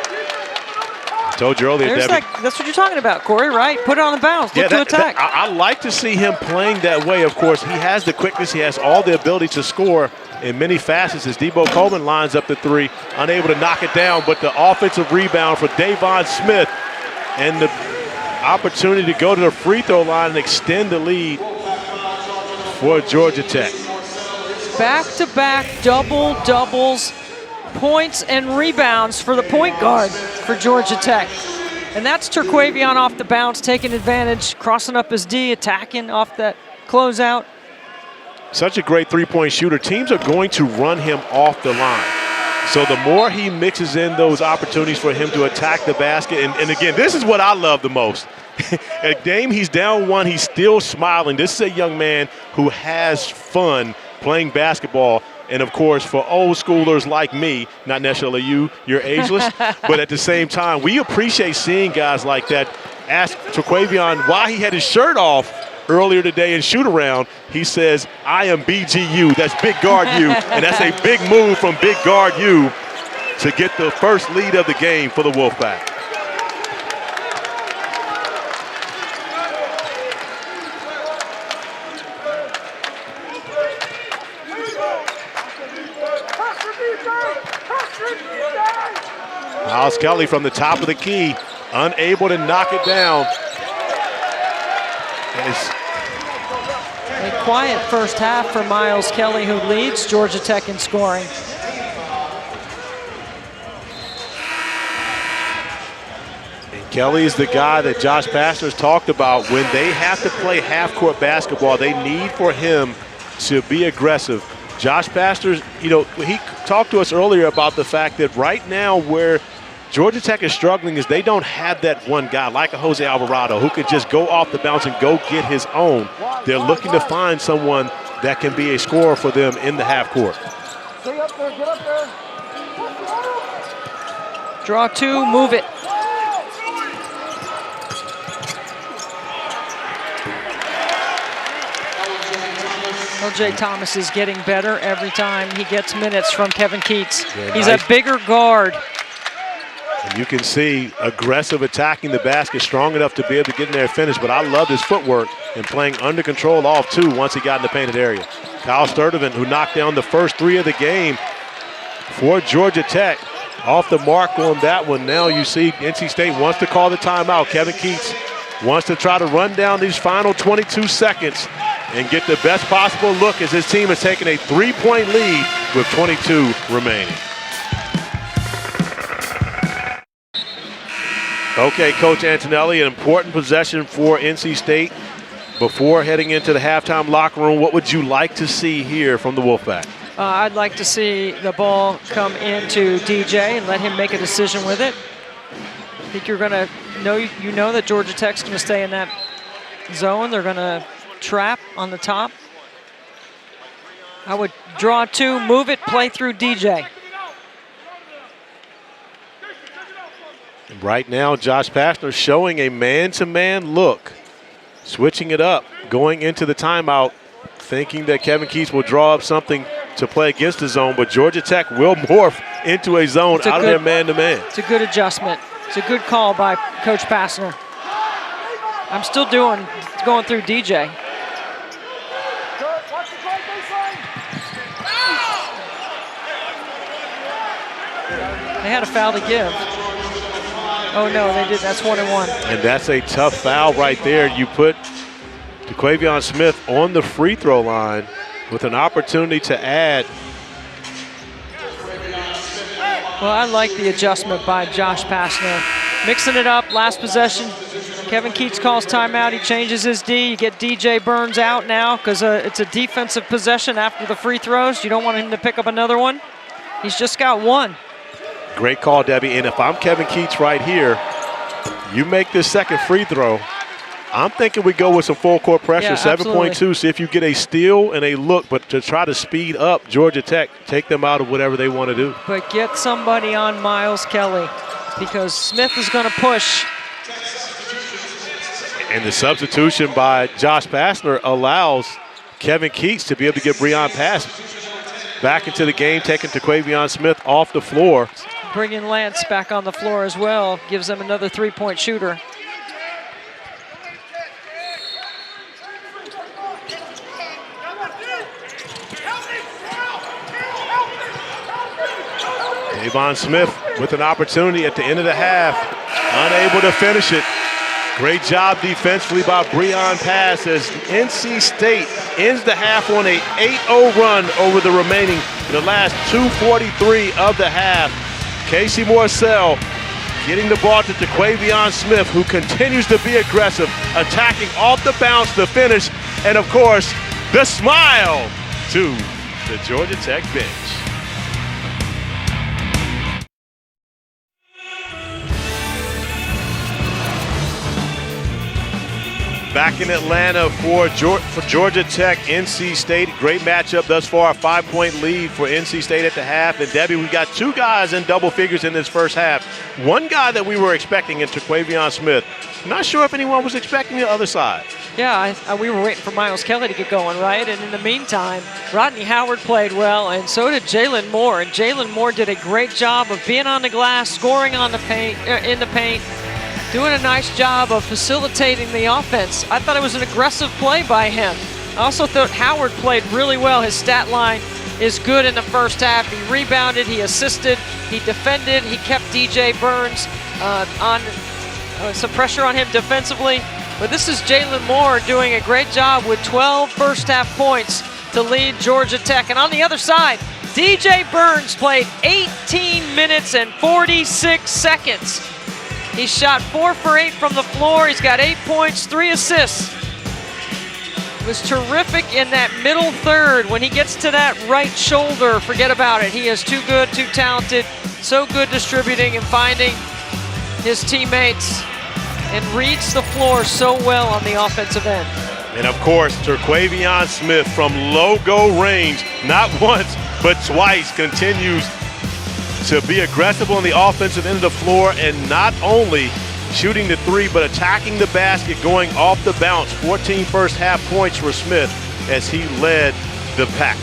S5: Told you earlier, Debbie.
S2: That's what you're talking about, Corey, right? Put it on the bounce, look to attack.
S5: I like to see him playing that way. Of course, he has the quickness. He has all the ability to score in many facets as Debo Coleman lines up the 3, unable to knock it down, but the offensive rebound for Dayon Smith and the opportunity to go to the free throw line and extend the lead for Georgia Tech.
S2: Back-to-back double-doubles, points and rebounds for the point guard for Georgia Tech. And that's Terquavion off the bounce, taking advantage, crossing up his D, attacking off that closeout.
S5: Such a great three-point shooter. Teams are going to run him off the line. So the more he mixes in those opportunities for him to attack the basket, and again, this is what I love the most. At game, he's down one, he's still smiling. This is a young man who has fun playing basketball. And, of course, for old schoolers like me, not necessarily you're ageless, but at the same time, we appreciate seeing guys like that. Ask Terquavion why he had his shirt off earlier today in shoot-around. He says, I am BGU. That's Big Guard U. And that's a big move from Big Guard U to get the first lead of the game for the Wolfpack. Miles Kelly from the top of the key, unable to knock it down.
S2: A quiet first half for Miles Kelly, who leads Georgia Tech in scoring.
S5: And Kelly is the guy that Josh Pastner's talked about. When they have to play half-court basketball, they need for him to be aggressive. Josh Pastner's, he talked to us earlier about the fact that right now where Georgia Tech is struggling is they don't have that one guy like a Jose Alvarado who could just go off the bounce and go get his own. They're looking to find someone that can be a scorer for them in the half court.
S7: Stay up there, get up there.
S2: Draw two, move it. LJ Thomas is getting better every time he gets minutes from Kevin Keats.
S5: Yeah,
S2: He's
S5: nice.
S2: a bigger guard.
S5: And you can see aggressive attacking the basket, strong enough to be able to get in there and finish. But I love his footwork and playing under control off two once he got in the painted area. Kyle Sturdivant, who knocked down the first three of the game for Georgia Tech, off the mark on that one. Now you see NC State wants to call the timeout. Kevin Keats wants to try to run down these final 22 seconds and get the best possible look as his team has taken a 3-point lead with 22 remaining. Okay, Coach Antonelli, an important possession for NC State. Before heading into the halftime locker room, what would you like to see here from the Wolfpack?
S2: I'd like to see the ball come into DJ and let him make a decision with it. I think you're going to know that Georgia Tech's going to stay in that zone. They're going to trap on the top. I would draw two, move it, play through DJ.
S5: Right now, Josh Pastner showing a man-to-man look, switching it up, going into the timeout, thinking that Kevin Keats will draw up something to play against the zone, but Georgia Tech will morph into a zone out of their man-to-man.
S2: It's a good adjustment. It's a good call by Coach Pastner. I'm still going through DJ. They had a foul to give. Oh, no, they did. That's 1-1.
S5: And that's a tough foul right there. You put Terquavion Smith on the free throw line with an opportunity to add.
S2: Well, I like the adjustment by Josh Pastner. Mixing it up, last possession. Kevin Keats calls timeout. He changes his D. You get DJ Burns out now because it's a defensive possession after the free throws. You don't want him to pick up another one. He's just got one.
S5: Great call, Debbie. And if I'm Kevin Keats right here, you make this second free throw. I'm thinking we go with some full court pressure,
S2: Yeah,
S5: 7.2, see if you get a steal and a look, but to try to speed up Georgia Tech, take them out of whatever they want to do.
S2: But get somebody on Miles Kelly because Smith is going to push.
S5: And the substitution by Josh Pastner allows Kevin Keats to be able to get Breon Pass back into the game, taking Terquavion Smith off the floor.
S2: Bringing Lance back on the floor as well, gives them another three-point shooter.
S5: Davon Smith with an opportunity at the end of the half, unable to finish it. Great job defensively by Breon Pass as NC State ends the half on a 8-0 run over the remaining, the last 2:43 of the half. Casey Morcell getting the ball to Terquavion Smith, who continues to be aggressive, attacking off the bounce to finish. And of course, the smile to the Georgia Tech bench. Back in Atlanta for Georgia Tech, NC State. Great matchup thus far. A 5-point lead for NC State at the half. And Debbie, we got two guys in double figures in this first half. One guy that we were expecting in Pavillion Smith. Not sure if anyone was expecting the other side.
S2: Yeah, we were waiting for Miles Kelly to get going, right? And in the meantime, Rodney Howard played well, and so did Jalen Moore. And Jalen Moore did a great job of being on the glass, scoring on the paint, in the paint, doing a nice job of facilitating the offense. I thought it was an aggressive play by him. I also thought Howard played really well. His stat line is good in the first half. He rebounded, he assisted, he defended, he kept DJ Burns on some pressure on him defensively. But this is Jalen Moore doing a great job with 12 first half points to lead Georgia Tech. And on the other side, DJ Burns played 18 minutes and 46 seconds. He shot 4 for 8 from the floor. He's got 8 points, 3 assists. Was terrific in that middle third. When he gets to that right shoulder, forget about it. He is too good, too talented, so good distributing and finding his teammates, and reads the floor so well on the offensive end.
S5: And of course, Pavillion Smith from logo range, not once, but twice, continues to be aggressive on the offensive end of the floor, and not only shooting the three, but attacking the basket, going off the bounce. 14 first half points for Smith as he led the pack.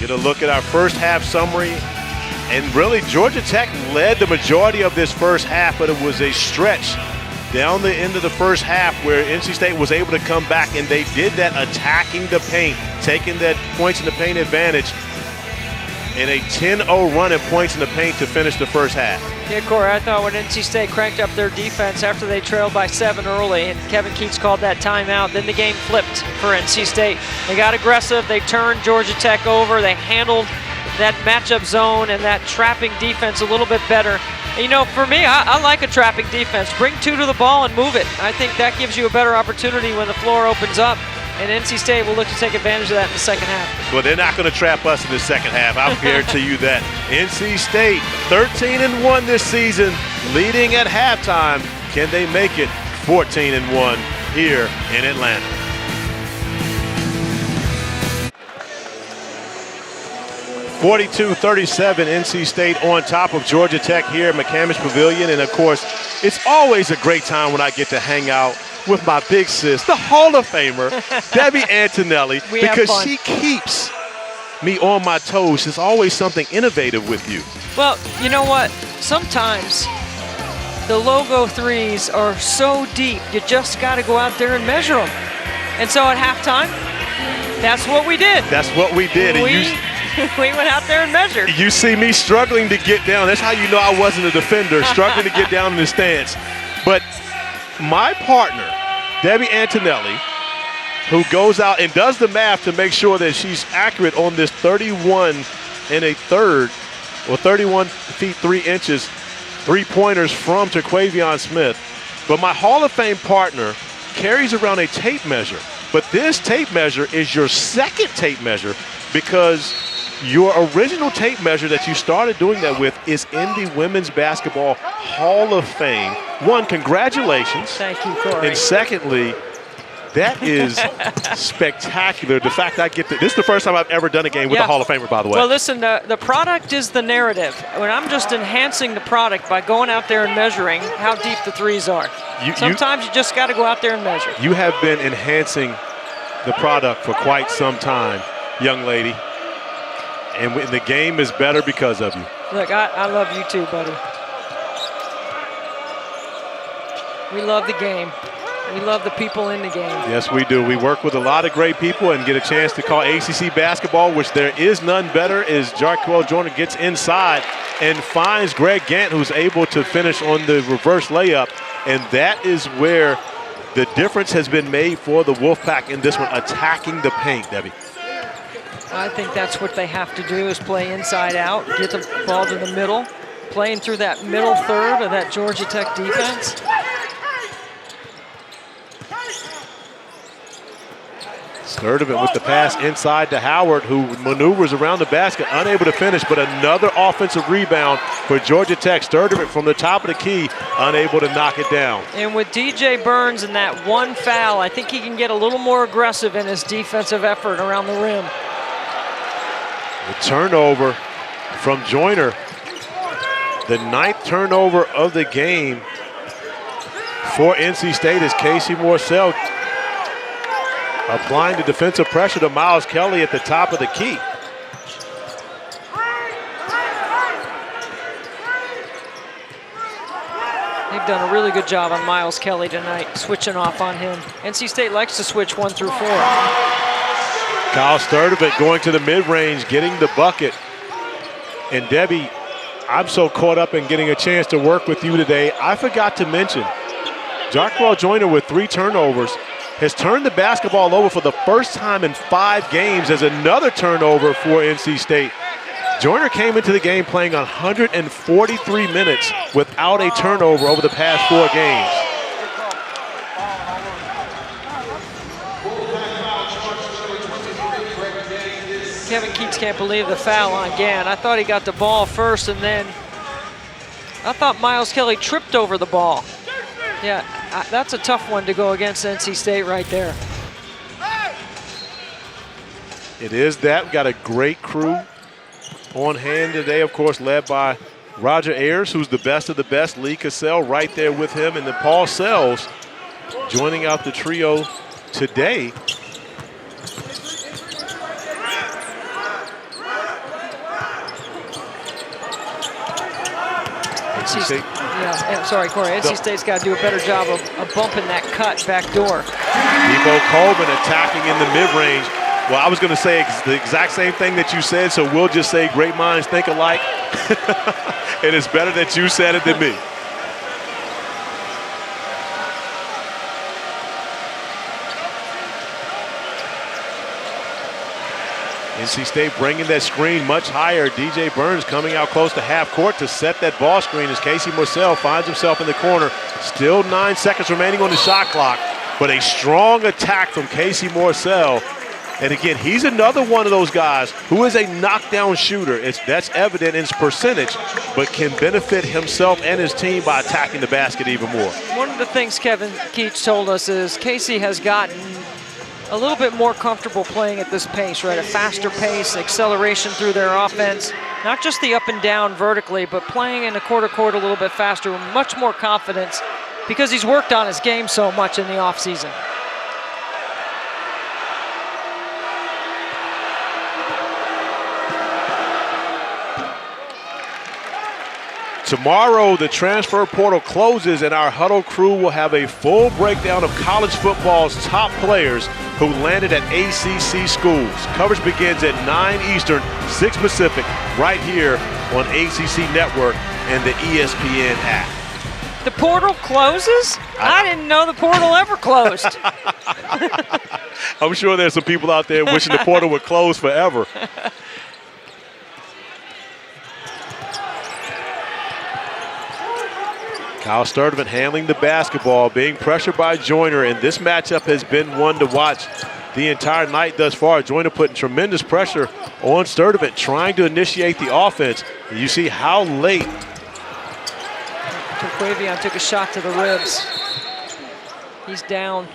S5: Get a look at our first half summary. And really, Georgia Tech led the majority of this first half, but it was a stretch down the end of the first half where NC State was able to come back, and they did that attacking the paint, taking that points in the paint advantage, and a 10-0 run in points in the paint to finish the first half.
S2: Yeah, Corey, I thought when NC State cranked up their defense after they trailed by 7 early, and Kevin Keats called that timeout, then the game flipped for NC State. They got aggressive, they turned Georgia Tech over, they handled that matchup zone and that trapping defense a little bit better. And, you know, for me, I like a trapping defense. Bring 2 to the ball and move it. I think that gives you a better opportunity when the floor opens up. And NC State will look to take advantage of that in the second half.
S5: Well, they're not going to trap us in the second half. I'll guarantee you that. NC State, 13-1 this season, leading at halftime. Can they make it 14-1 here in Atlanta? (42-37) NC State on top of Georgia Tech here at McCamish Pavillion. And of course, it's always a great time when I get to hang out with my big sis, the Hall of Famer, Debbie Antonelli, because she keeps me on my toes. There's always something innovative with you.
S2: Well, you know what? Sometimes the logo threes are so deep, you just got to go out there and measure them. And so at halftime, that's what we did.
S5: That's what we did.
S2: We went out there and measured.
S5: You see me struggling to get down. That's how you know I wasn't a defender, struggling to get down in the stance. But my partner, Debbie Antonelli, who goes out and does the math to make sure that she's accurate on this 31 1/3, or 31 feet 3 inches, 3-pointers from Pavillion Smith. But my Hall of Fame partner carries around a tape measure. But this tape measure is your second tape measure, because your original tape measure that you started doing that with is in the Women's Basketball Hall of Fame. One, congratulations.
S2: Thank you, Corey.
S5: And secondly, that is spectacular. The fact I get to, this is the first time I've ever done a game with a Hall of Famer, by the way.
S2: Well, listen, the product is the narrative. When I'm just enhancing the product by going out there and measuring how deep the threes are. Sometimes you just got to go out there and measure.
S5: You have been enhancing the product for quite some time, young lady. And the game is better because of you.
S2: Look, I love you too, buddy. We love the game. We love the people in the game.
S5: Yes, we do. We work with a lot of great people and get a chance to call ACC basketball, which there is none better, as Jarquel Joyner gets inside and finds Greg Gant, who's able to finish on the reverse layup. And that is where the difference has been made for the Wolfpack in this one, attacking the paint, Debbie.
S2: I think that's what they have to do, is play inside out, get the ball to the middle, playing through that middle third of that Georgia Tech defense.
S5: Sturdivant with the pass inside to Howard, who maneuvers around the basket, unable to finish, but another offensive rebound for Georgia Tech. Sturdivant from the top of the key, unable to knock it down.
S2: And with DJ Burns and that one foul, I think he can get a little more aggressive in his defensive effort around the rim.
S5: The turnover from Joyner. The 9th turnover of the game for NC State is Casey Morcell applying the defensive pressure to Miles Kelly at the top of the key.
S2: They've done a really good job on Miles Kelly tonight, switching off on him. NC State likes to switch 1 through 4.
S5: Kyle Sturdivant going to the mid-range, getting the bucket. And Debbie, I'm so caught up in getting a chance to work with you today, I forgot to mention, Jarquel Joyner with 3 turnovers has turned the basketball over for the first time in 5 games as another turnover for NC State. Joyner came into the game playing 143 minutes without a turnover over the past 4 games.
S2: Kevin Keats can't believe the foul on Gann. I thought he got the ball first, and then I thought Miles Kelly tripped over the ball. Yeah, that's a tough one to go against NC State right there.
S5: It is that. We've got a great crew on hand today, of course, led by Roger Ayers, who's the best of the best. Lee Cassell right there with him, and then Paul Sells joining out the trio today. NC State.
S2: Yeah, sorry, Corey. NC State's got to do a better job of bumping that cut back door.
S5: Debo Coleman attacking in the mid-range. Well, I was going to say the exact same thing that you said, so we'll just say great minds think alike. And it's better that you said it than me. NC State bringing that screen much higher. DJ Burns coming out close to half court to set that ball screen as Casey Morcell finds himself in the corner. Still 9 seconds remaining on the shot clock, but a strong attack from Casey Morcell. And again, he's another one of those guys who is a knockdown shooter. That's evident in his percentage, but can benefit himself and his team by attacking the basket even more.
S2: One of the things Kevin Keats told us is Casey has gotten a little bit more comfortable playing at this pace, right? A faster pace, acceleration through their offense. Not just the up and down vertically, but playing in the quarter-court a little bit faster, with much more confidence because he's worked on his game so much in the offseason.
S5: Tomorrow, the transfer portal closes, and our Huddle crew will have a full breakdown of college football's top players who landed at ACC schools. Coverage begins at 9 Eastern, 6 Pacific, right here on ACC Network and the ESPN app.
S2: The portal closes? I didn't know the portal ever closed.
S5: I'm sure there's some people out there wishing the portal would close forever. Kyle Sturdivant handling the basketball, being pressured by Joyner, and this matchup has been one to watch the entire night thus far. Joyner putting tremendous pressure on Sturdivant, trying to initiate the offense. And you see how late.
S2: Pavillion took a shot to the ribs. He's down.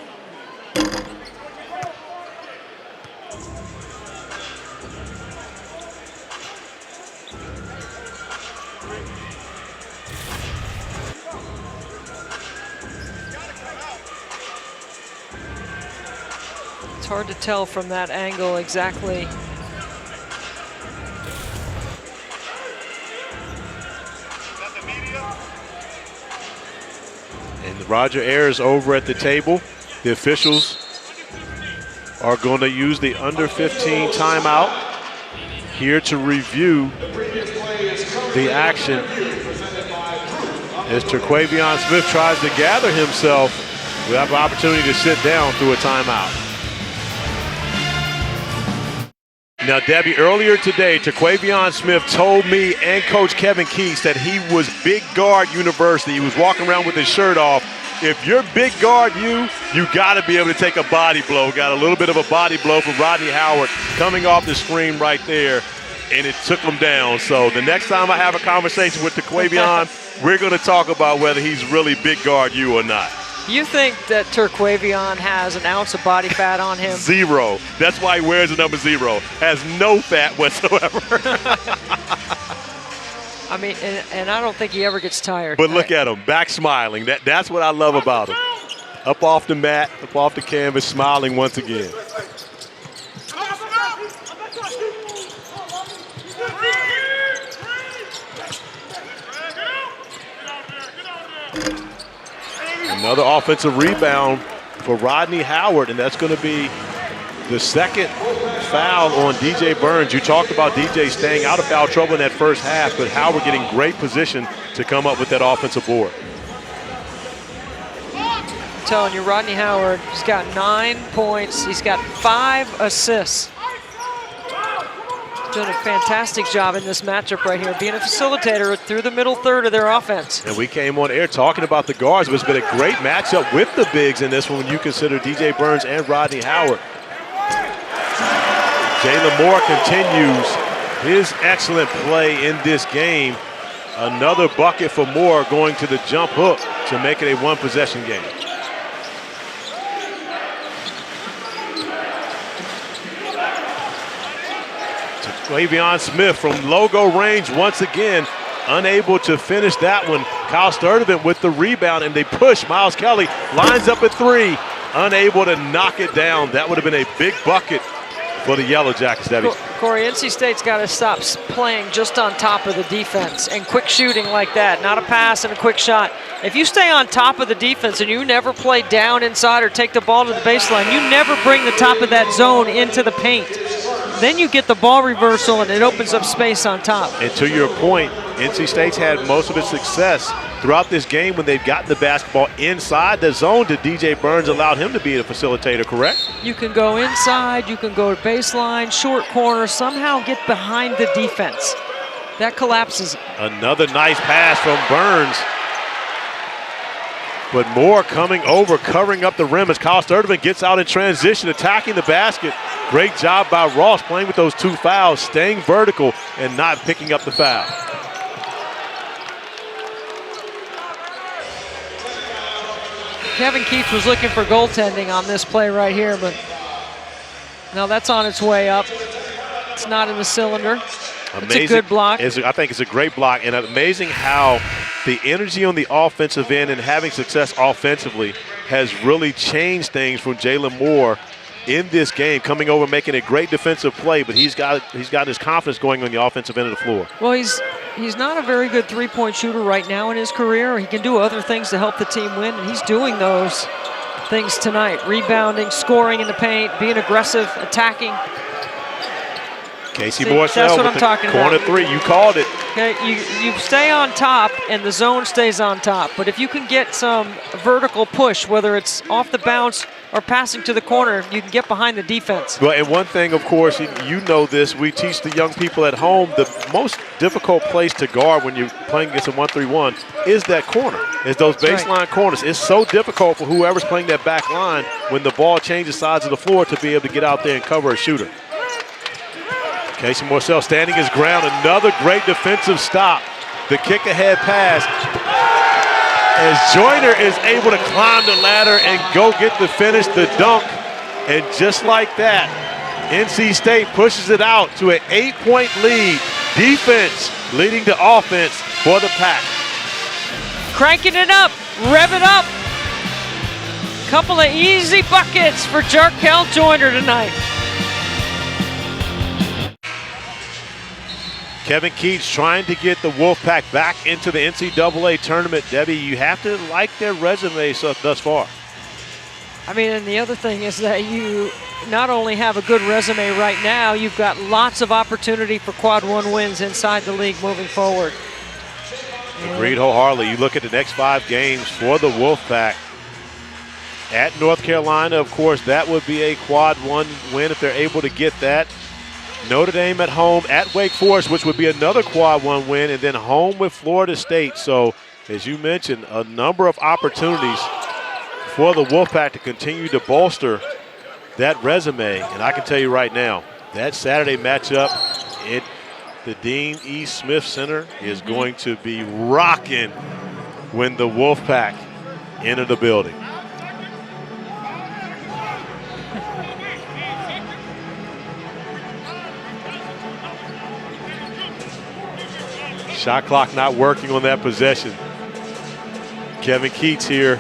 S2: It's hard to tell from that angle exactly.
S5: And Roger Ayers over at the table. The officials are going to use the under 15 timeout here to review the action as Terquavion Smith tries to gather himself. We have an opportunity to sit down through a timeout. Now, Debbie, earlier today, Terquavion Smith told me and Coach Kevin Keats that he was Big Guard University. He was walking around with his shirt off. If you're Big Guard U, you got to be able to take a body blow. Got a little bit of a body blow from Rodney Howard coming off the screen right there, and it took him down. So the next time I have a conversation with Terquavion, we're going to talk about whether he's really big guard you or not.
S2: You think that Terquavion has an ounce of body fat on him?
S5: 0. That's why he wears the number 0. Has no fat whatsoever.
S2: I mean, and I don't think he ever gets tired.
S5: But look at him, back smiling. That's what I love about him. Up off the mat, up off the canvas, smiling once again. Another offensive rebound for Rodney Howard, and that's going to be the second foul on DJ Burns. You talked about DJ staying out of foul trouble in that first half, but Howard getting great position to come up with that offensive board.
S2: I'm telling you, Rodney Howard, he's got 9 points. He's got 5 assists. Doing a fantastic job in this matchup right here, being a facilitator through the middle third of their offense.
S5: And we came on air talking about the guards, but it's been a great matchup with the bigs in this one when you consider DJ Burns and Rodney Howard. Jalen Moore continues his excellent play in this game. Another bucket for Moore going to the jump hook to make it a one-possession game. Terquavion Smith from logo range once again, unable to finish that one. Kyle Sturdivant with the rebound, and they push. Miles Kelly lines up at 3, unable to knock it down. That would have been a big bucket for the Yellow Jackets, Debbie.
S2: Corey, NC State's got to stop playing just on top of the defense and quick shooting like that, not a pass and a quick shot. If you stay on top of the defense and you never play down inside or take the ball to the baseline, you never bring the top of that zone into the paint. Then you get the ball reversal and it opens up space on top.
S5: And to your point, NC State's had most of its success throughout this game when they've gotten the basketball inside the zone. To DJ Burns allowed him to be the facilitator, correct?
S2: You can go inside, you can go to baseline, short corner, somehow get behind the defense. That collapses.
S5: Another nice pass from Burns. But Moore coming over, covering up the rim as Kyle Sturdivant gets out in transition, attacking the basket. Great job by Ross playing with those 2 fouls, staying vertical and not picking up the foul.
S2: Kevin Keith was looking for goaltending on this play right here, but no, that's on its way up. It's not in the cylinder. Amazing. It's a good block.
S5: I think it's a great block, and amazing how the energy on the offensive end and having success offensively has really changed things from Jalen Moore in this game, coming over making a great defensive play, but he's got his confidence going on the offensive end of the floor.
S2: Well, he's not a very good three-point shooter right now in his career. He can do other things to help the team win, and he's doing those things tonight. Rebounding, scoring in the paint, being aggressive, attacking.
S5: Casey Morsell
S2: that's what
S5: with
S2: I'm talking
S5: corner
S2: about.
S5: 3. You called it.
S2: Okay, you stay on top and the zone stays on top. But if you can get some vertical push, whether it's off the bounce or passing to the corner, you can get behind the defense.
S5: Well, and one thing, of course, you know this, we teach the young people at home, the most difficult place to guard when you're playing against a 1-3-1 is that corner, is those baseline corners. It's so difficult for whoever's playing that back line when the ball changes sides of the floor to be able to get out there and cover a shooter. Casey Morsell standing his ground. Another great defensive stop. The kick-ahead pass. As Joyner is able to climb the ladder and go get the finish, the dunk. And just like that, NC State pushes it out to an 8-point lead. Defense leading to offense for the Pack.
S2: Cranking it up, rev it up. Couple of easy buckets for Jarkel Joyner tonight.
S5: Kevin Keats trying to get the Wolfpack back into the NCAA tournament. Debbie, you have to like their resume thus far.
S2: I mean, and the other thing is that you not only have a good resume right now, you've got lots of opportunity for quad 1 wins inside the league moving forward.
S5: Agreed wholeheartedly. You look at the next 5 games for the Wolfpack. At North Carolina, of course, that would be a quad 1 win if they're able to get that. Notre Dame at home, at Wake Forest, which would be another quad 1 win, and then home with Florida State. So, as you mentioned, a number of opportunities for the Wolfpack to continue to bolster that resume. And I can tell you right now, that Saturday matchup at the Dean E. Smith Center is going to be rocking when the Wolfpack enter the building. Shot clock not working on that possession. Kevin Keats here.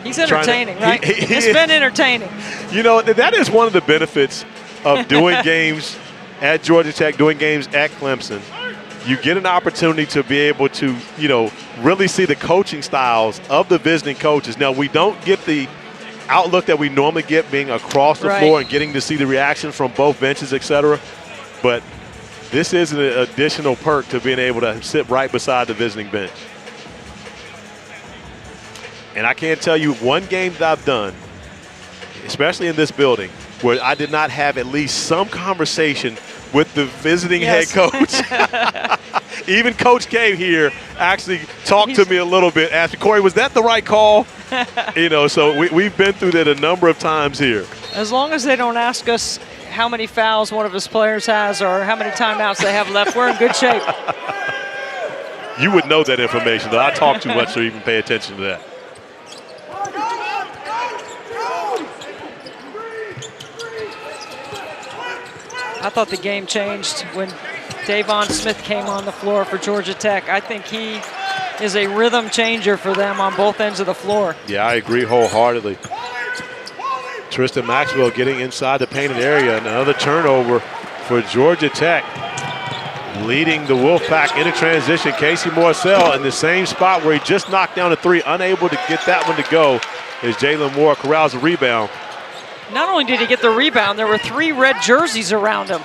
S2: He's entertaining, right? It's been entertaining.
S5: You know, that is one of the benefits of doing games at Georgia Tech, doing games at Clemson. You get an opportunity to be able to, you know, really see the coaching styles of the visiting coaches. Now, we don't get the outlook that we normally get being across the floor and getting to see the reaction from both benches, et cetera. But this is an additional perk to being able to sit right beside the visiting bench. And I can't tell you one game that I've done, especially in this building, where I did not have at least some conversation with the visiting head coach. Even Coach K here actually talked to me a little bit, asked me, Corey, was that the right call? You know, so we've been through that a number of times here.
S2: As long as they don't ask us how many fouls one of his players has or how many timeouts they have left, we're in good shape.
S5: You would know that information, though. I talk too much to even pay attention to that.
S2: I thought the game changed when Davon Smith came on the floor for Georgia Tech. I think he is a rhythm changer for them on both ends of the floor.
S5: Yeah, I agree wholeheartedly. Tristan Maxwell getting inside the painted area. Another turnover for Georgia Tech. Leading the Wolfpack into transition. Casey Morcell in the same spot where he just knocked down a three. Unable to get that one to go as Jalen Moore corrals the rebound.
S2: Not only did he get the rebound, there were 3 red jerseys around him.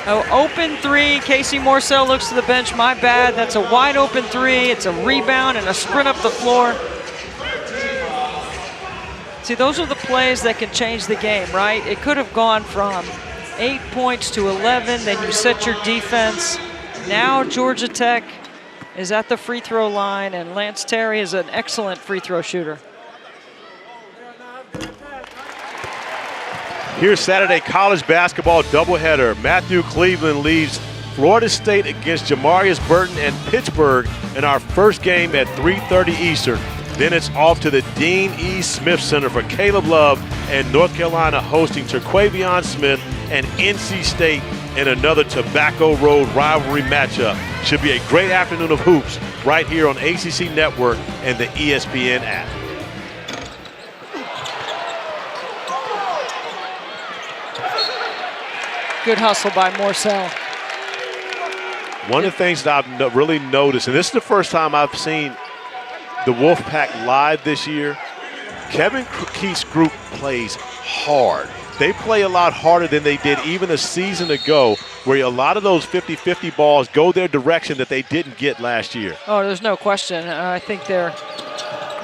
S2: Oh, open three. Casey Morcell looks to the bench. My bad. That's a wide open three. It's a rebound and a sprint up the floor. See, those are the plays that can change the game, right? It could have gone from 8 points to 11. Then you set your defense. Now Georgia Tech is at the free throw line, and Lance Terry is an excellent free throw shooter.
S5: Here's Saturday college basketball doubleheader. Matthew Cleveland leaves Florida State against Jamarius Burton and Pittsburgh in our first game at 3:30 Eastern. Then it's off to the Dean E. Smith Center for Caleb Love and North Carolina hosting Terquavion Smith and NC State in another Tobacco Road rivalry matchup. Should be a great afternoon of hoops right here on ACC Network and the ESPN app.
S2: Good hustle by Morcell.
S5: One of the things that I've really noticed, and this is the first time I've seen the Wolfpack live this year, Kevin Keith's group plays hard. They play a lot harder than they did even a season ago, where a lot of those 50-50 balls go their direction that they didn't get last year.
S2: Oh, there's no question. I think they're,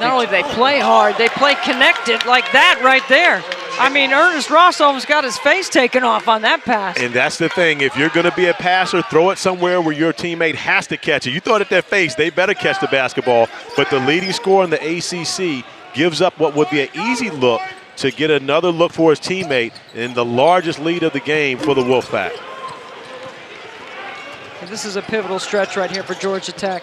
S2: not only they play hard, they play connected like that right there. I mean, Ernest Ross almost got his face taken off on that pass.
S5: And that's the thing. If you're going to be a passer, throw it somewhere where your teammate has to catch it. You throw it at their face, they better catch the basketball. But the leading scorer in the ACC gives up what would be an easy look to get another look for his teammate in the largest lead of the game for the Wolfpack.
S2: And this is a pivotal stretch right here for Georgia Tech.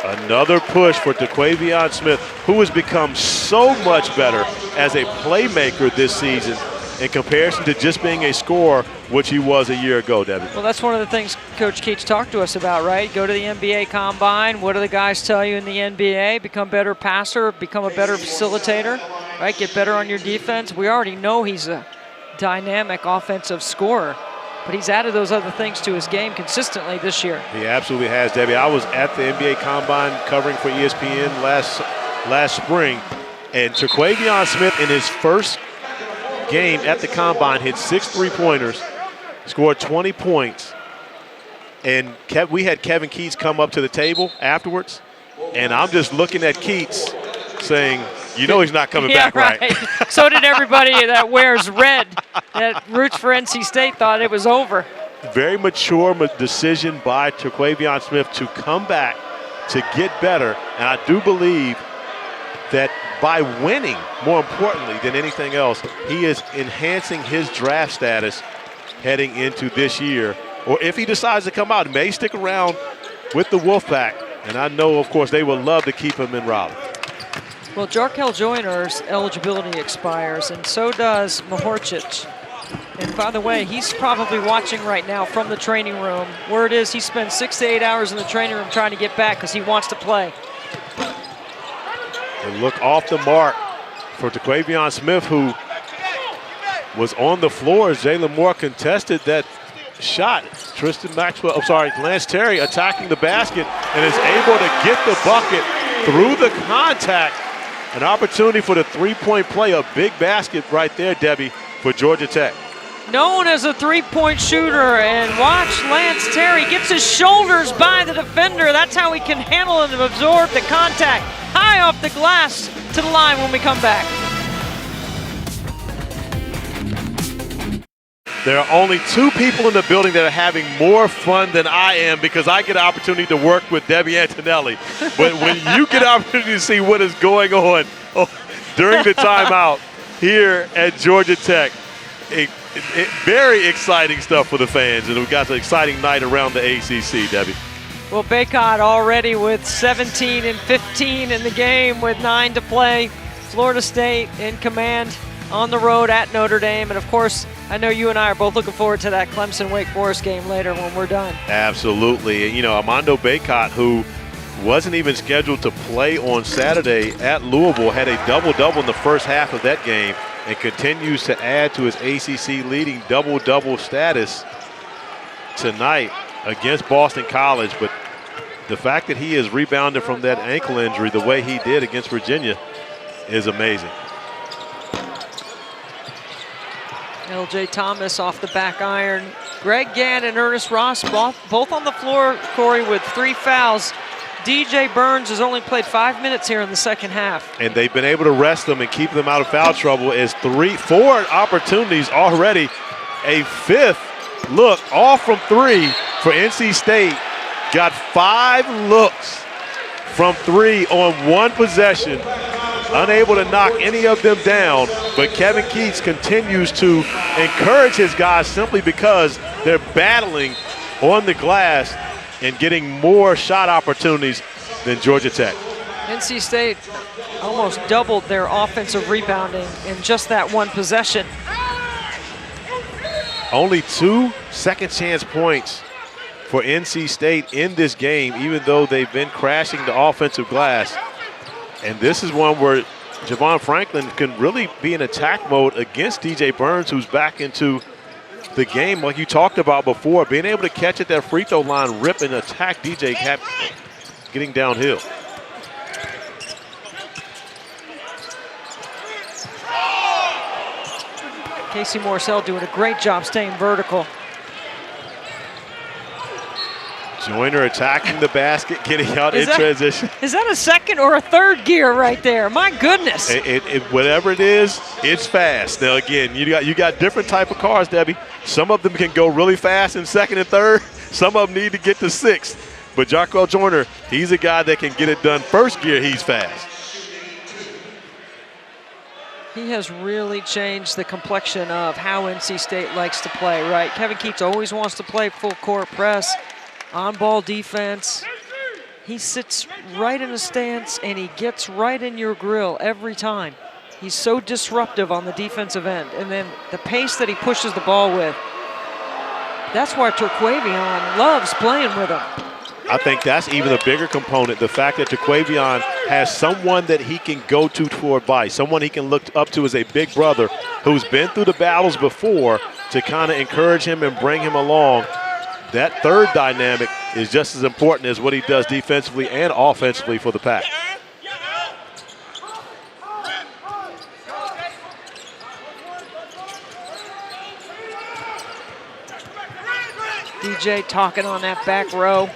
S5: Another push for Terquavion Smith, who has become so much better as a playmaker this season in comparison to just being a scorer, which he was a year ago, Debbie.
S2: Well, that's one of the things Coach Keats talked to us about, right? Go to the NBA Combine. What do the guys tell you in the NBA? Become a better passer, become a better facilitator, right? Get better on your defense. We already know he's a dynamic offensive scorer, but he's added those other things to his game consistently this year.
S5: He absolutely has, Debbie. I was at the NBA Combine covering for ESPN last spring, and Terquavion Smith in his first game at the Combine hit 6 3-pointers, scored 20 points, and we had Kevin Keats come up to the table afterwards, and I'm just looking at Keats saying, you know he's not coming back right.
S2: So did everybody that wears red that roots for NC State thought it was over.
S5: very mature decision by Terquavion Smith to come back, to get better. And I do believe that by winning, more importantly than anything else, he is enhancing his draft status heading into this year. Or if he decides to come out, he may stick around with the Wolfpack. And I know, of course, they would love to keep him in Raleigh.
S2: Well, Jarkel Joyner's eligibility expires, and so does Mahorcic. And by the way, he's probably watching right now from the training room. Word is he spends 6 to 8 hours in the training room trying to get back because he wants to play.
S5: And look off the mark for Terquavion Smith, who was on the floor as Jalen Moore contested that shot. Lance Terry attacking the basket and is able to get the bucket through the contact. An opportunity for the three-point play, a big basket right there, Debbie, for Georgia Tech.
S2: Known as a three-point shooter, and watch Lance Terry gets his shoulders by the defender. That's how he can handle and absorb the contact. High off the glass to the line when we come back.
S5: There are only two people in the building that are having more fun than I am because I get an opportunity to work with Debbie Antonelli. But when you get an opportunity to see what is going on during the timeout here at Georgia Tech, very exciting stuff for the fans. And we've got an exciting night around the ACC, Debbie.
S2: Well, Baycott already with 17 and 15 in the game with 9 to play. Florida State in command on the road at Notre Dame. And, of course, I know you and I are both looking forward to that Clemson-Wake Forest game later when we're done.
S5: Absolutely. You know, Armando Baycott, who wasn't even scheduled to play on Saturday at Louisville, had a double-double in the first half of that game and continues to add to his ACC leading double-double status tonight against Boston College. But the fact that he has rebounded from that ankle injury the way he did against Virginia is amazing.
S2: L.J. Thomas off the back iron. Greg Gann and Ernest Ross both on the floor, Corey, with 3 fouls. DJ Burns has only played 5 minutes here in the second half.
S5: And they've been able to rest them and keep them out of foul trouble as 4 opportunities already. A 5th look off from 3 for NC State. Got 5 looks from 3 on 1 possession. Unable to knock any of them down, but Kevin Keats continues to encourage his guys simply because they're battling on the glass and getting more shot opportunities than Georgia Tech.
S2: NC State almost doubled their offensive rebounding in just that 1 possession.
S5: Only 2 second chance points for NC State in this game, even though they've been crashing the offensive glass. And this is one where Javon Franklin can really be in attack mode against DJ Burns, who's back into the game like you talked about before. Being able to catch at that free throw line, rip and attack DJ getting downhill.
S2: Casey Morcell doing a great job staying vertical.
S5: Joyner attacking the basket, getting out in transition.
S2: Is that a second or a third gear right there? My goodness.
S5: Whatever it is, it's fast. Now again, you got different type of cars, Debbie. Some of them can go really fast in second and third. Some of them need to get to 6th. But Jarkel Joyner, he's a guy that can get it done first gear. He's fast.
S2: He has really changed the complexion of how NC State likes to play, right? Kevin Keats always wants to play full court press, on-ball defense. He sits right in a stance and he gets right in your grill every time. He's so disruptive on the defensive end. And then the pace that he pushes the ball with, that's why Terquavion loves playing with him.
S5: I think that's even a bigger component, the fact that Terquavion has someone that he can go to for advice, someone he can look up to as a big brother who's been through the battles before to kind of encourage him and bring him along. That third dynamic is just as important as what he does defensively and offensively for the Pack.
S2: DJ talking on that back row.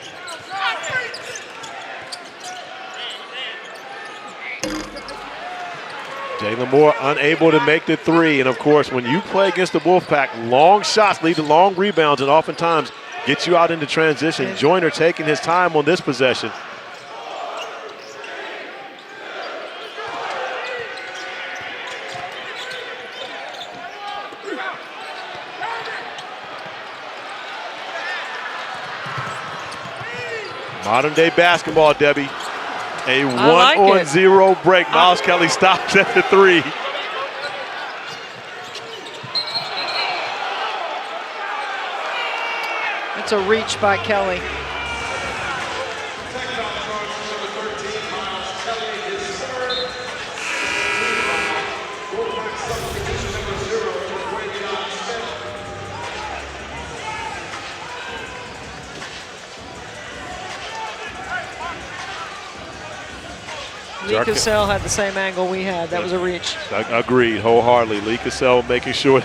S5: Jalen Moore unable to make the three. And, of course, when you play against the Wolfpack, long shots lead to long rebounds and oftentimes get you out into transition. Joyner taking his time on this possession. Modern day basketball, Debbie. A 1-on-0 break. Miles Kelly stops at the three.
S2: It's a reach by Kelly. Lee Cassell had the same angle we had. That was a reach.
S5: Agreed, wholeheartedly. Lee Cassell making sure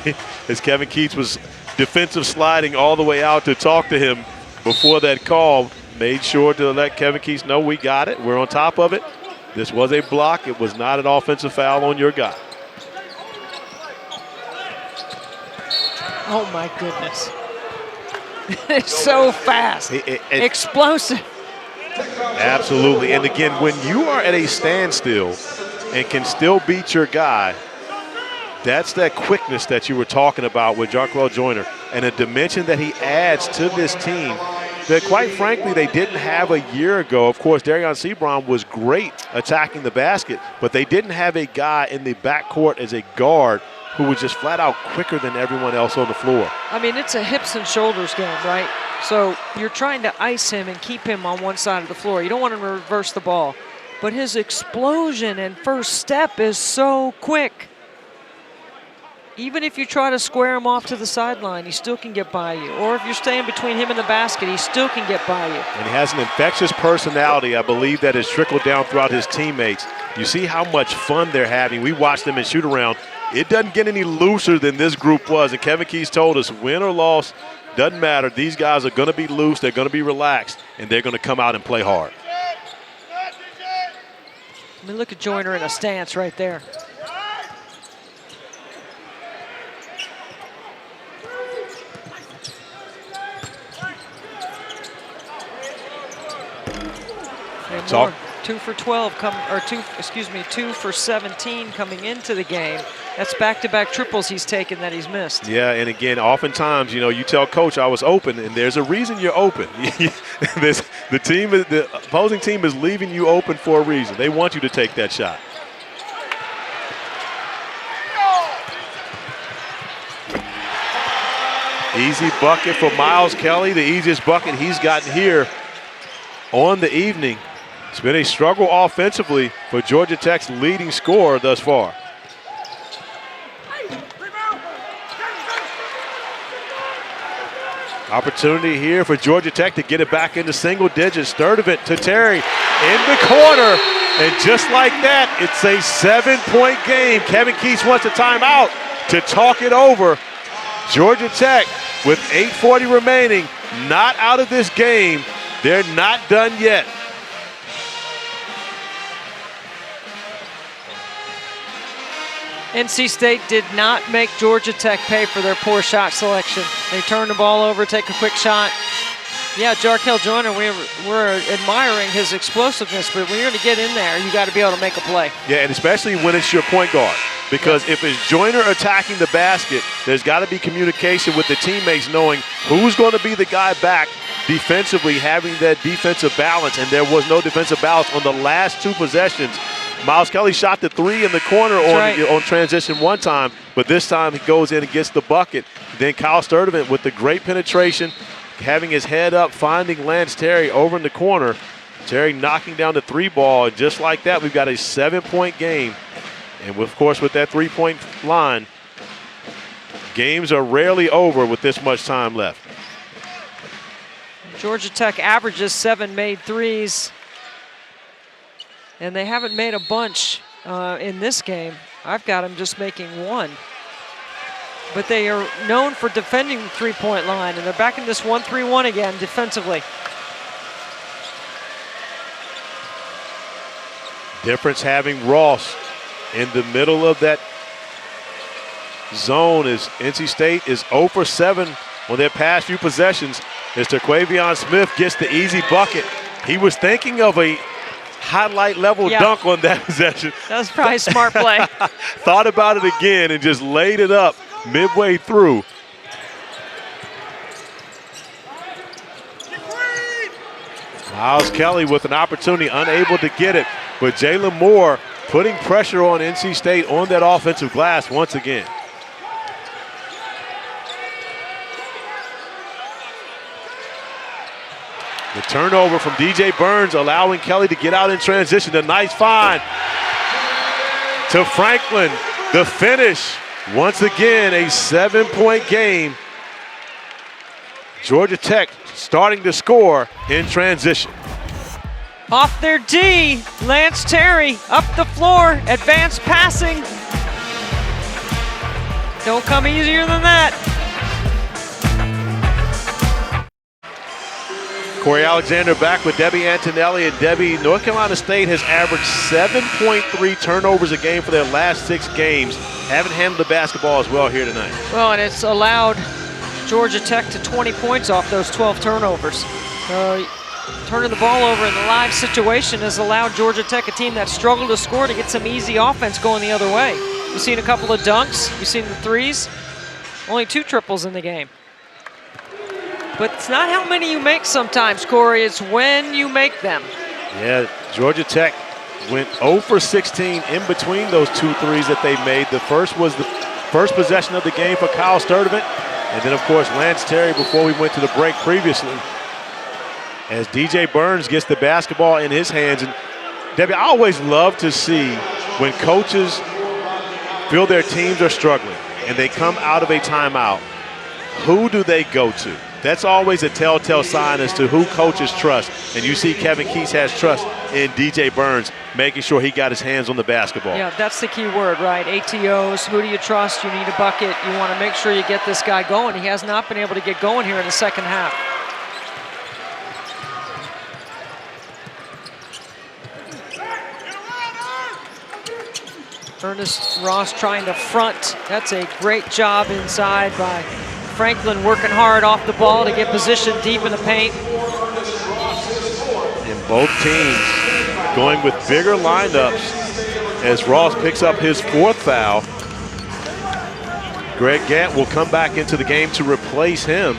S5: as Kevin Keats was defensive sliding all the way out to talk to him before that call, made sure to let Kevin Keats know we got it. We're on top of it. This was a block. It was not an offensive foul on your guy.
S2: Oh, my goodness. It's so fast. Explosive.
S5: Absolutely. And again, when you are at a standstill and can still beat your guy, that's that quickness that you were talking about with Jarquel Joyner and a dimension that he adds to this team that, quite frankly, they didn't have a year ago. Of course, Darion Sebron was great attacking the basket, but they didn't have a guy in the backcourt as a guard who was just flat out quicker than everyone else on the floor.
S2: I mean, it's a hips and shoulders game, right? So you're trying to ice him and keep him on one side of the floor. You don't want him to reverse the ball. But his explosion and first step is so quick. Even if you try to square him off to the sideline, he still can get by you. Or if you're staying between him and the basket, he still can get by you.
S5: And he has an infectious personality, I believe, that has trickled down throughout his teammates. You see how much fun they're having. We watched them in shoot-around. It doesn't get any looser than this group was. And Kevin Keats told us, win or loss, doesn't matter. These guys are going to be loose. They're going to be relaxed, and they're going to come out and play hard.
S2: I mean, look at Joyner in a stance right there. More, 2 for 12 2 for 17 coming into the game. That's back-to-back triples he's taken that he's missed.
S5: Yeah, and again, oftentimes, you know, you tell coach I was open, and there's a reason you're open. The opposing team is leaving you open for a reason. They want you to take that shot. Easy bucket for Miles Kelly, the easiest bucket he's gotten here on the evening. It's been a struggle offensively for Georgia Tech's leading scorer thus far. Opportunity here for Georgia Tech to get it back into single digits. Sturdivant to Terry in the corner. And just like that, it's a 7-point game. Kevin Keats wants a timeout to talk it over. Georgia Tech with 8:40 remaining, not out of this game. They're not done yet.
S2: NC State did not make Georgia Tech pay for their poor shot selection. They turned the ball over, take a quick shot. Yeah, Jarquel Joyner, we're admiring his explosiveness, but when you're going to get in there, you got to be able to make a play.
S5: Yeah, and especially when it's your point guard. Because if it's Joyner attacking the basket, there's got to be communication with the teammates knowing who's going to be the guy back defensively, having that defensive balance, and there was no defensive balance on the last two possessions. Miles Kelly shot the three in the corner on transition one time, but this time he goes in and gets the bucket. Then Kyle Sturdivant with the great penetration, having his head up, finding Lance Terry over in the corner. Terry knocking down the three ball, and just like that, we've got a 7-point game. And of course, with that 3-point line, games are rarely over with this much time left.
S2: Georgia Tech averages 7 made threes, and they haven't made a bunch in this game. I've got them just making 1. But they are known for defending the 3-point line, and they're back in this 1-3-1 again defensively.
S5: Difference having Ross in the middle of that zone is NC State is 0 for 7 on their past few possessions. As Terquavion Smith gets the easy bucket. He was thinking of a highlight level dunk on that possession.
S2: That was probably a smart play.
S5: Thought about it again and just laid it up midway through. Miles Kelly with an opportunity, unable to get it. But Jalen Moore putting pressure on NC State on that offensive glass once again. The turnover from DJ Burns allowing Kelly to get out in transition. A nice find to Franklin. The finish. Once again, a 7-point game. Georgia Tech starting to score in transition.
S2: Off their D, Lance Terry up the floor, advanced passing. Don't come easier than that.
S5: Corey Alexander back with Debbie Antonelli. And Debbie, North Carolina State has averaged 7.3 turnovers a game for their last 6 games. Haven't handled the basketball as well here tonight.
S2: Well, and it's allowed Georgia Tech to 20 points off those 12 turnovers. Turning the ball over in the live situation has allowed Georgia Tech, a team that struggled to score, to get some easy offense going the other way. You've seen a couple of dunks. You've seen the threes. Only 2 triples in the game. But it's not how many you make sometimes, Corey. It's when you make them.
S5: Yeah, Georgia Tech went 0 for 16 in between those 2 threes that they made. The first was the first possession of the game for Kyle Sturdivant. And then, of course, Lance Terry before we went to the break previously. As DJ Burns gets the basketball in his hands. And Debbie, I always love to see when coaches feel their teams are struggling and they come out of a timeout, who do they go to? That's always a telltale sign as to who coaches trust. And you see Kevin Keats has trust in DJ Burns, making sure he got his hands on the basketball.
S2: Yeah, that's the key word, right? ATOs, who do you trust? You need a bucket. You want to make sure you get this guy going. He has not been able to get going here in the second half. Ernest Ross trying to front. That's a great job inside by Franklin, working hard off the ball to get positioned deep in the paint.
S5: And both teams going with bigger lineups as Ross picks up his 4th foul. Greg Gant will come back into the game to replace him.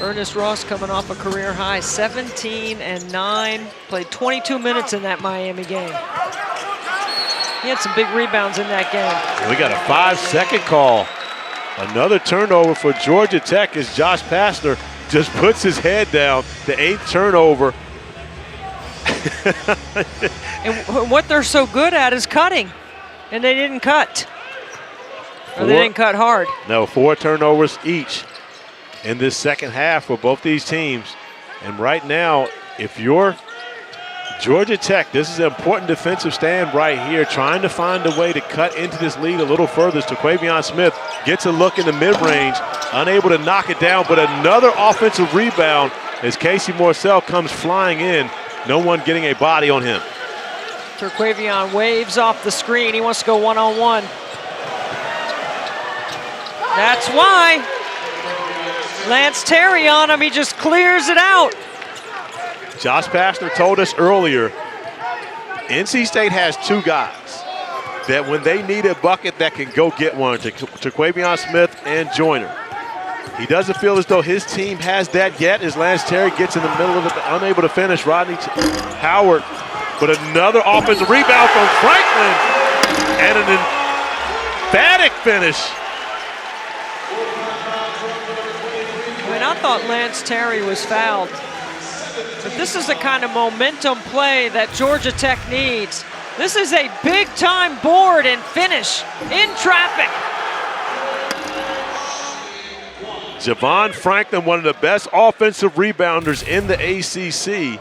S2: Ernest Ross coming off a career high 17 and 9, played 22 minutes in that Miami game. He had some big rebounds in that game.
S5: And we got a 5-second call. Another turnover for Georgia Tech as Josh Pastner just puts his head down. The 8th turnover.
S2: And what they're so good at is cutting, and they didn't cut. Or they didn't cut hard.
S5: No, 4 turnovers each in this second half for both these teams. And right now, if you're Georgia Tech, this is an important defensive stand right here, trying to find a way to cut into this lead a little further. Terquavion Smith gets a look in the mid-range, unable to knock it down, but another offensive rebound as Casey Morcell comes flying in. No one getting a body on him.
S2: Terquavion waves off the screen. He wants to go one-on-one. That's why. Lance Terry on him. He just clears it out.
S5: Josh Pastner told us earlier, NC State has 2 guys that when they need a bucket that can go get one, Terquavion Smith and Joyner. He doesn't feel as though his team has that yet as Lance Terry gets in the middle of it, unable to finish. Rodney Howard, but another offensive rebound from Franklin and an emphatic finish.
S2: I mean, I thought Lance Terry was fouled. But this is the kind of momentum play that Georgia Tech needs. This is a big-time board and finish in traffic.
S5: Javon Franklin, one of the best offensive rebounders in the ACC,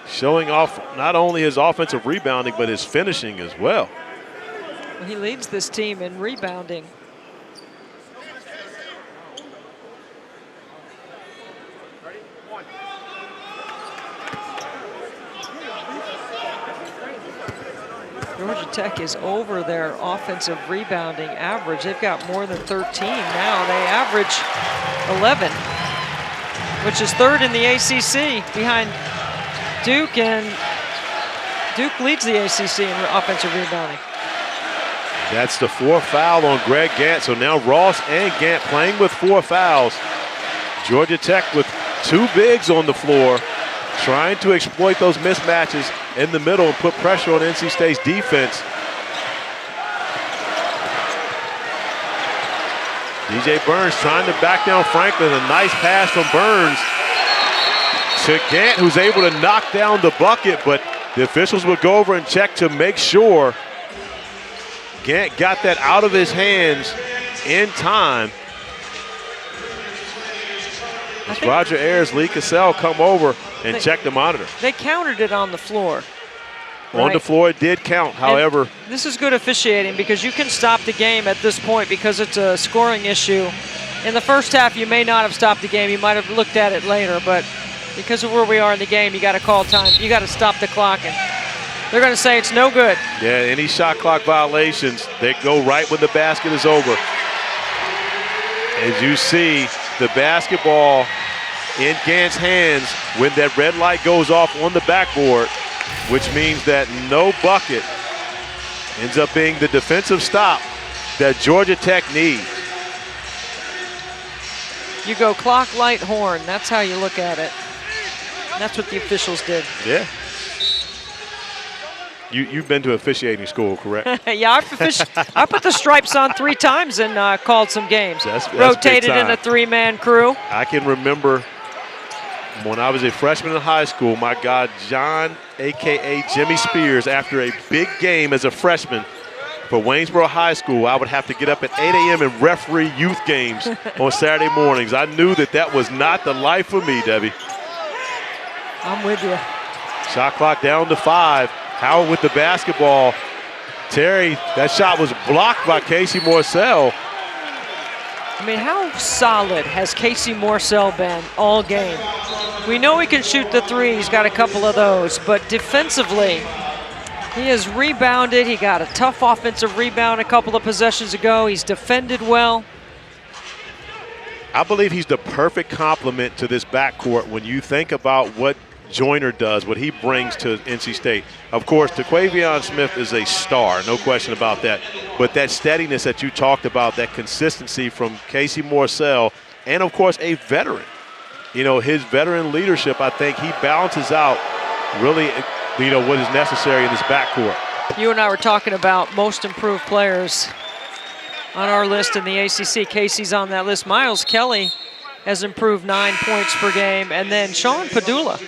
S5: showing off not only his offensive rebounding, but his finishing as well.
S2: He leads this team in rebounding. Georgia Tech is over their offensive rebounding average. They've got more than 13 now. They average 11, which is third in the ACC behind Duke, and Duke leads the ACC in offensive rebounding.
S5: That's the 4th foul on Greg Gant. So now Ross and Gant playing with 4 fouls. Georgia Tech with 2 bigs on the floor, trying to exploit those mismatches in the middle and put pressure on NC State's defense. DJ Burns trying to back down Franklin. A nice pass from Burns to Gant, who's able to knock down the bucket, but the officials would go over and check to make sure Gant got that out of his hands in time. As Roger Ayers, Lee Cassell come over and check the monitor.
S2: They counted it on the floor.
S5: On the floor, it did count, however.
S2: And this is good officiating because you can stop the game at this point because it's a scoring issue. In the first half, you may not have stopped the game. You might have looked at it later, but because of where we are in the game, you got to call time. You got to stop the clock, and they're going to say it's no good.
S5: Yeah, any shot clock violations, they go right when the basket is over. As you see, the basketball in Gant's hands when that red light goes off on the backboard, which means that no bucket ends up being the defensive stop that Georgia Tech needs.
S2: You go clock, light, horn. That's how you look at it. That's what the officials did.
S5: Yeah. You've been to officiating school, correct?
S2: Yeah, I put the stripes on 3 times and called some games.
S5: That's
S2: rotated in a 3-man crew.
S5: I can remember when I was a freshman in high school, my guy John, a.k.a. Jimmy Spears, after a big game as a freshman for Waynesboro High School, I would have to get up at 8 a.m. and referee youth games on Saturday mornings. I knew that was not the life for me, Debbie.
S2: I'm with you.
S5: Shot clock down to 5. Howard with the basketball. Terry, that shot was blocked by Casey Morsell.
S2: I mean, how solid has Casey Morsell been all game? We know he can shoot the 3. He's got a couple of those, but defensively, he has rebounded. He got a tough offensive rebound a couple of possessions ago. He's defended well.
S5: I believe he's the perfect complement to this backcourt when you think about what Joyner does, what he brings to NC State. Of course, TaQuavion Smith is a star, no question about that. But that steadiness that you talked about, that consistency from Casey Morsell, and of course a veteran. You know, his veteran leadership, I think he balances out really, what is necessary in this backcourt.
S2: You and I were talking about most improved players on our list in the ACC. Casey's on that list. Miles Kelly has improved 9 points per game. And then Sean Padula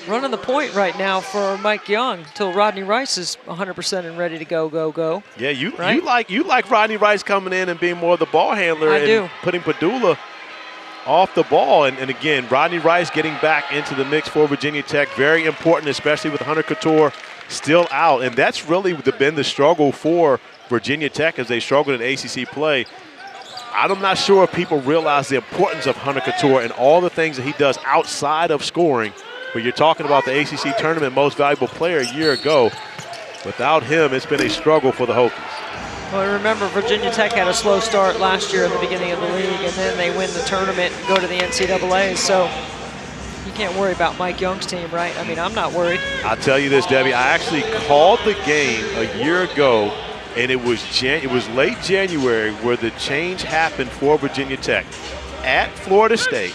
S2: running the point right now for Mike Young till Rodney Rice is 100% and ready to go.
S5: Yeah, you like Rodney Rice coming in and being more of the ball handler and putting Padula off the ball. And again, Rodney Rice getting back into the mix for Virginia Tech. Very important, especially with Hunter Couture still out. And that's really been the struggle for Virginia Tech as they struggled in ACC play. I'm not sure if people realize the importance of Hunter Couture and all the things that he does outside of scoring. But you're talking about the ACC tournament most valuable player a year ago. Without him, it's been a struggle for the Hokies.
S2: Well, remember, Virginia Tech had a slow start last year at the beginning of the league, and then they win the tournament and go to the NCAA. So you can't worry about Mike Young's team, right? I mean, I'm not worried.
S5: I'll tell you this, Debbie. I actually called the game a year ago, and it was late January where the change happened for Virginia Tech. At Florida State,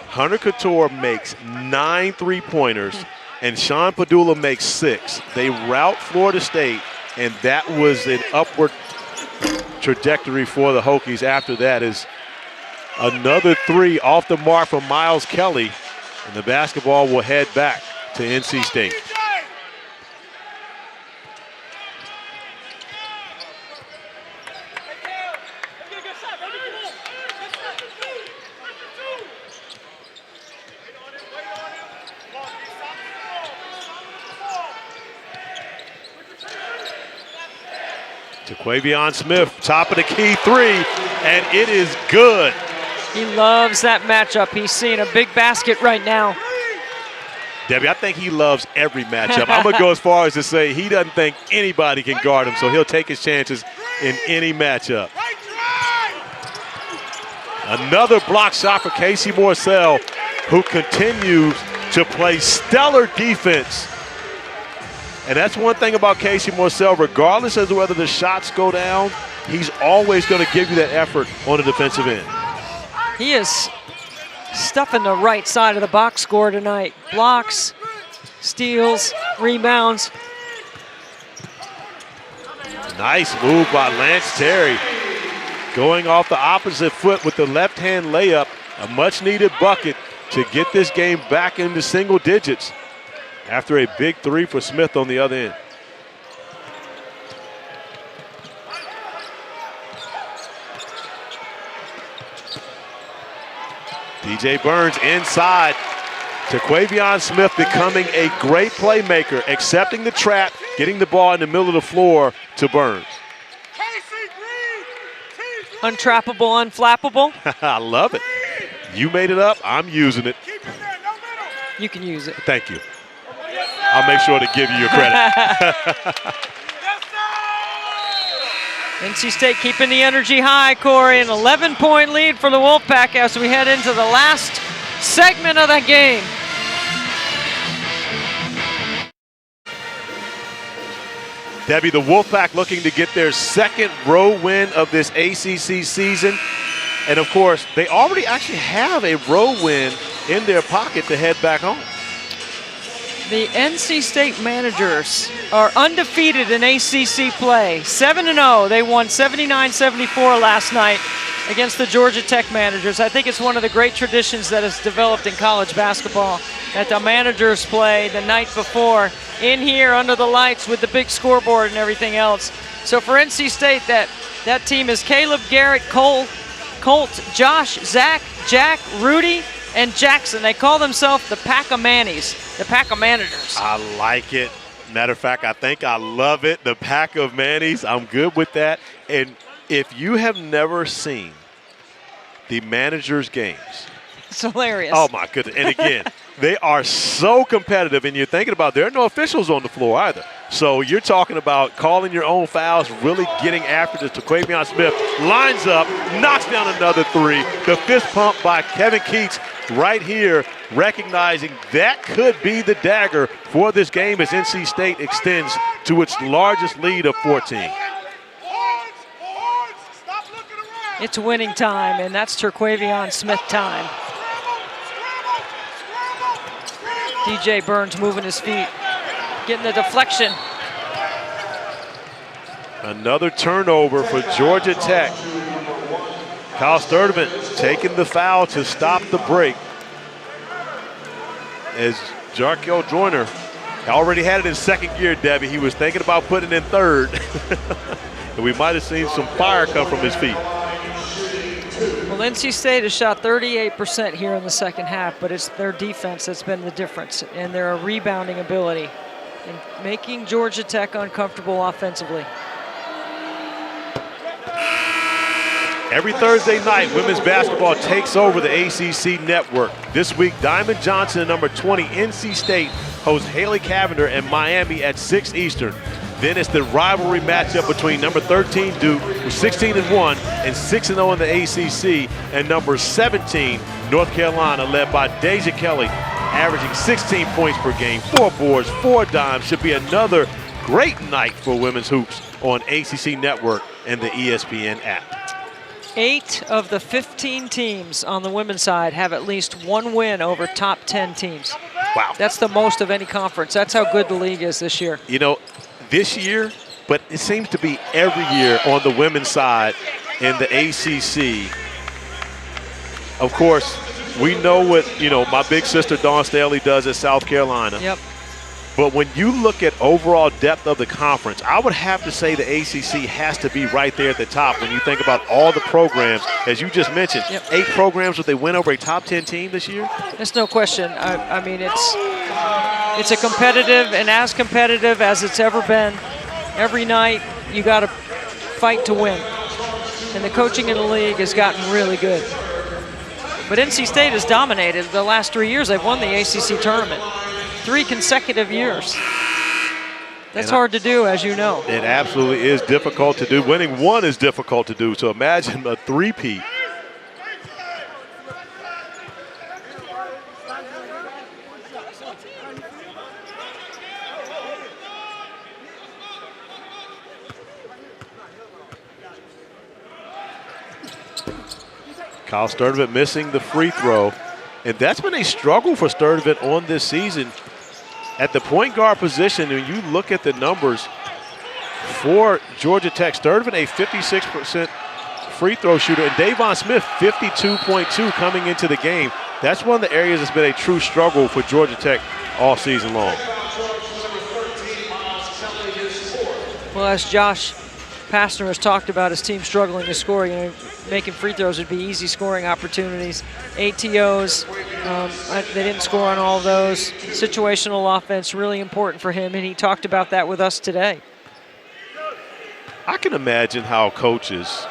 S5: Hunter Couture makes 9 3-pointers, and Sean Padula makes 6. They rout Florida State, and that was an upward trajectory for the Hokies. After that is another 3 off the mark from Miles Kelly, and the basketball will head back to NC State. TaQuavion Smith, top of the key 3, and it is good.
S2: He loves that matchup. He's seeing a big basket right now.
S5: Debbie, I think he loves every matchup. I'm going to go as far as to say he doesn't think anybody can guard him, so he'll take his chances in any matchup. Another block shot for Casey Morcell, who continues to play stellar defense. And that's one thing about Casey Morcell, regardless of whether the shots go down, he's always going to give you that effort on the defensive end.
S2: He is stuffing the right side of the box score tonight. Blocks, steals, rebounds.
S5: Nice move by Lance Terry. Going off the opposite foot with the left-hand layup. A much-needed bucket to get this game back into single digits after a big three for Smith on the other end. DJ Burns inside. Terquavion Smith becoming a great playmaker, accepting the trap, getting the ball in the middle of the floor to Burns.
S2: Untrappable, unflappable.
S5: I love it. You made it up. I'm using it.
S2: You can use it.
S5: Thank you. I'll make sure to give you your credit.
S2: NC State keeping the energy high, Corey. An 11-point lead for the Wolfpack as we head into the last segment of the game.
S5: Debbie, the Wolfpack looking to get their second road win of this ACC season. And, of course, they already actually have a road win in their pocket to head back home.
S2: The NC State Managers are undefeated in ACC play. 7-0. They won 79-74 last night against the Georgia Tech Managers. I think it's one of the great traditions that has developed in college basketball that the Managers play the night before in here under the lights with the big scoreboard and everything else. So for NC State, that team is Caleb, Garrett, Colt, Josh, Zach, Jack, Rudy, and Jackson. They call themselves the Pack of Mannies, the Pack of Managers.
S5: I like it. Matter of fact, I think I love it. The Pack of Mannies. I'm good with that. And if you have never seen the Managers games,
S2: it's hilarious.
S5: Oh, my goodness. And again, they are so competitive. And you're thinking about there are no officials on the floor either. So you're talking about calling your own fouls, really getting after this. Terquavion Smith lines up, knocks down another three. The fist pump by Kevin Keats right here, recognizing that could be the dagger for this game as NC State extends to its largest lead of 14.
S2: It's winning time, and that's Terquavion Smith time. DJ Burns moving his feet, getting the deflection.
S5: Another turnover for Georgia Tech. Kyle Sturdivant taking the foul to stop the break. As Jarkel Joyner already had it in second gear, Debbie. He was thinking about putting it in third. And we might have seen some fire come from his feet.
S2: Well, NC State has shot 38% here in the second half, but it's their defense that's been the difference, and their rebounding ability, and making Georgia Tech uncomfortable offensively.
S5: Every Thursday night, women's basketball takes over the ACC network. This week, Diamond Johnson and number 20, NC State, host Haley Cavender and Miami at 6 Eastern. Then it's the rivalry matchup between number 13 Duke, who's 16-1 and 6-0 in the ACC, and number 17 North Carolina, led by Deja Kelly, averaging 16 points per game, 4 boards, 4 dimes. Should be another great night for women's hoops on ACC Network and the ESPN app.
S2: 8 of the 15 teams on the women's side have at least one win over top 10 teams.
S5: Wow.
S2: That's the most of any conference. That's how good the league is this year.
S5: You know, this year, but it seems to be every year on the women's side in the ACC. Of course, we know what, my big sister Dawn Staley does at South Carolina.
S2: Yep.
S5: But when you look at overall depth of the conference, I would have to say the ACC has to be right there at the top when you think about all the programs. As you just mentioned, 8 programs that they win over a top 10 team this year.
S2: There's no question. I mean, it's a competitive and as competitive as it's ever been. Every night you got to fight to win. And the coaching in the league has gotten really good. But NC State has dominated the last 3 years. They've won the ACC tournament. 3 consecutive years. That's hard to do, as you know.
S5: It absolutely is difficult to do. Winning one is difficult to do, so imagine a three-peat. Kyle Sturdivant missing the free throw. And that's been a struggle for Sturdivant on this season. At the point guard position, when you look at the numbers for Georgia Tech, Sturdivant a 56% free throw shooter, and Davon Smith 52.2 coming into the game. That's one of the areas that's been a true struggle for Georgia Tech all season long.
S2: Well, as Josh Pastner has talked about his team struggling to score, you know, making free throws would be easy scoring opportunities. ATOs, they didn't score on all of those. Situational offense, really important for him, and he talked about that with us today.
S5: I can imagine how coaches,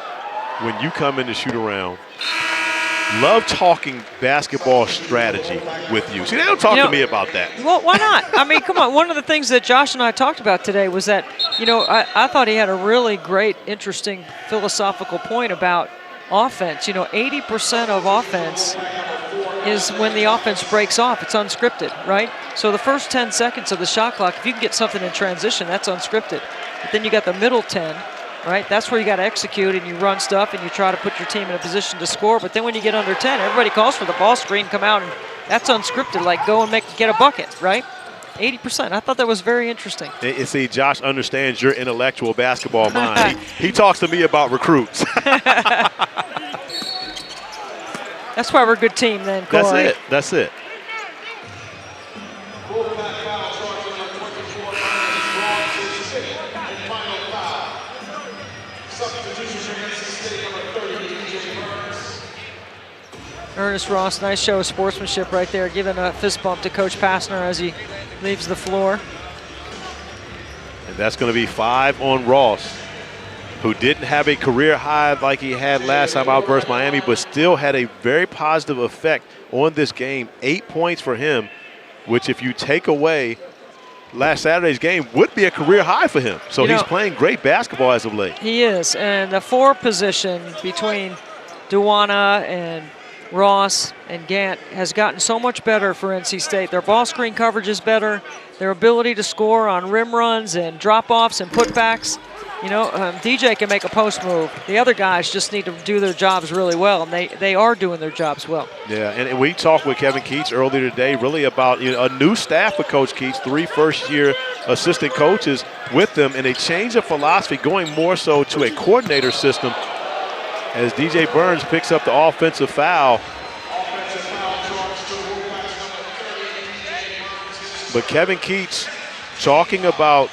S5: when you come in to shoot around, love talking basketball strategy with you. See, they don't talk to me about that.
S2: Well, why not? I mean, come on. One of the things that Josh and I talked about today was that, you know, I thought he had a really great, interesting philosophical point about offense. You know, 80% of offense is when the offense breaks off. It's unscripted, right? So the first 10 seconds of the shot clock, if you can get something in transition, that's unscripted. But then you got the middle 10. Right, that's where you got to execute, and you run stuff, and you try to put your team in a position to score. But then when you get under 10, everybody calls for the ball screen, come out, and that's unscripted. Like go and get a bucket, right? 80%. I thought that was very interesting.
S5: You see, Josh understands your intellectual basketball mind. he talks to me about recruits.
S2: That's why we're a good team, then, Corey.
S5: That's it.
S2: Ernest Ross, nice show of sportsmanship right there, giving a fist bump to Coach Pastner as he leaves the floor.
S5: And that's going to be 5 on Ross, who didn't have a career high like he had last time out versus Miami, but still had a very positive effect on this game. 8 points for him, which if you take away last Saturday's game would be a career high for him. So he's playing great basketball as of late.
S2: He is, and the 4 position between Duana and Ross and Gant has gotten so much better for NC State. Their ball screen coverage is better. Their ability to score on rim runs and drop-offs and putbacks. You know, DJ can make a post move. The other guys just need to do their jobs really well, and they are doing their jobs well.
S5: Yeah, and we talked with Kevin Keats earlier today really about a new staff with Coach Keats, 3 first-year assistant coaches with them, and a change of philosophy going more so to a coordinator system as DJ Burns picks up the offensive foul. But Kevin Keats talking about,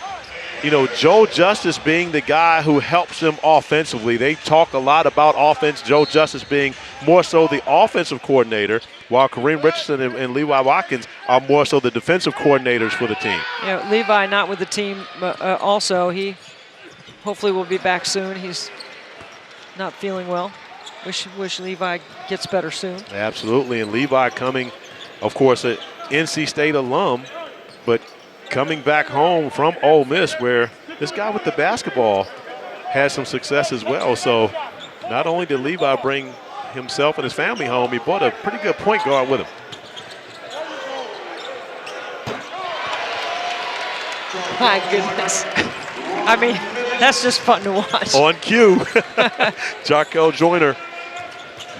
S5: Joe Justice being the guy who helps them offensively. They talk a lot about offense, Joe Justice being more so the offensive coordinator, while Kareem Richardson and Levi Watkins are more so the defensive coordinators for the team.
S2: Yeah, Levi not with the team also. He hopefully will be back soon. He's not feeling well. Wish Levi gets better soon.
S5: Absolutely, and Levi coming, of course, an NC State alum, but coming back home from Ole Miss, where this guy with the basketball has some success as well. So not only did Levi bring himself and his family home, he brought a pretty good point guard with him.
S2: My goodness. I mean, that's just fun to watch.
S5: On cue, Jarkel Joyner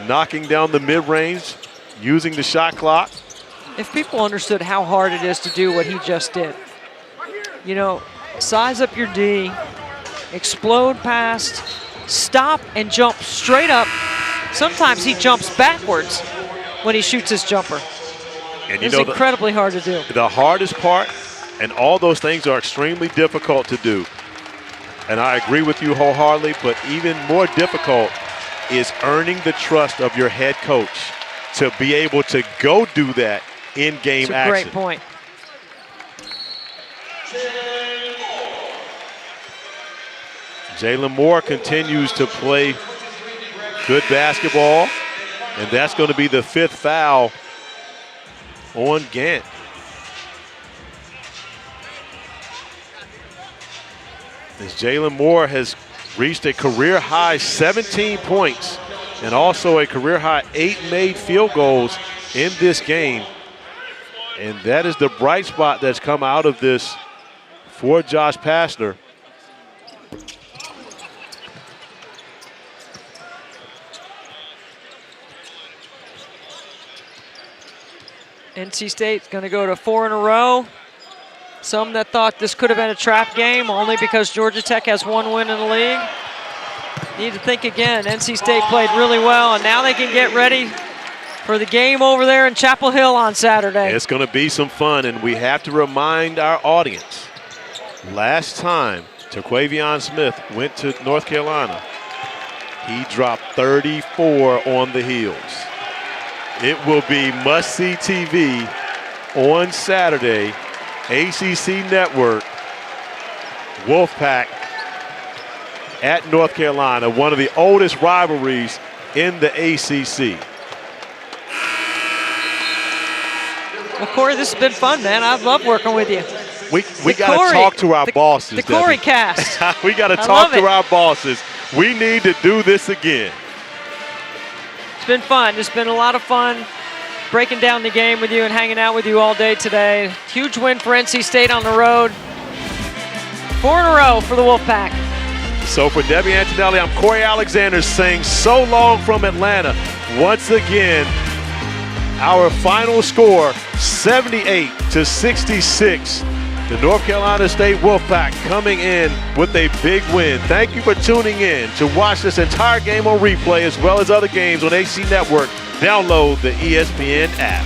S5: knocking down the mid-range, using the shot clock.
S2: If people understood how hard it is to do what he just did, size up your D, explode past, stop and jump straight up. Sometimes he jumps backwards when he shoots his jumper. And it's incredibly hard to do.
S5: The hardest part, and all those things are extremely difficult to do. And I agree with you wholeheartedly, but even more difficult is earning the trust of your head coach to be able to go do that in game action.
S2: Great point.
S5: Jalen Moore continues to play good basketball, and that's going to be the 5th foul on Gant. as Jalen Moore has reached a career-high 17 points and also a career-high 8 made field goals in this game. And that is the bright spot that's come out of this for Josh Pastner.
S2: NC State's going to go to 4 in a row. Some that thought this could have been a trap game only because Georgia Tech has 1 win in the league. Need to think again. NC State played really well, and now they can get ready for the game over there in Chapel Hill on Saturday.
S5: It's going to be some fun, and we have to remind our audience, last time Terquavion Smith went to North Carolina, he dropped 34 on the heels. It will be must-see TV on Saturday, ACC Network, Wolfpack at North Carolina, one of the oldest rivalries in the ACC.
S2: Well, Corey, this has been fun, man. I've loved working with you.
S5: We got to talk to our bosses.
S2: The Corey cast.
S5: We got to talk to our bosses. We need to do this again.
S2: It's been fun. It's been a lot of fun breaking down the game with you and hanging out with you all day today. Huge win for NC State on the road. 4 in a row for the Wolfpack.
S5: So for Debbie Antonelli, I'm Corey Alexander saying so long from Atlanta. Once again, our final score, 78-66. The North Carolina State Wolfpack coming in with a big win. Thank you for tuning in to watch this entire game on replay as well as other games on AC Network. Download the ESPN app.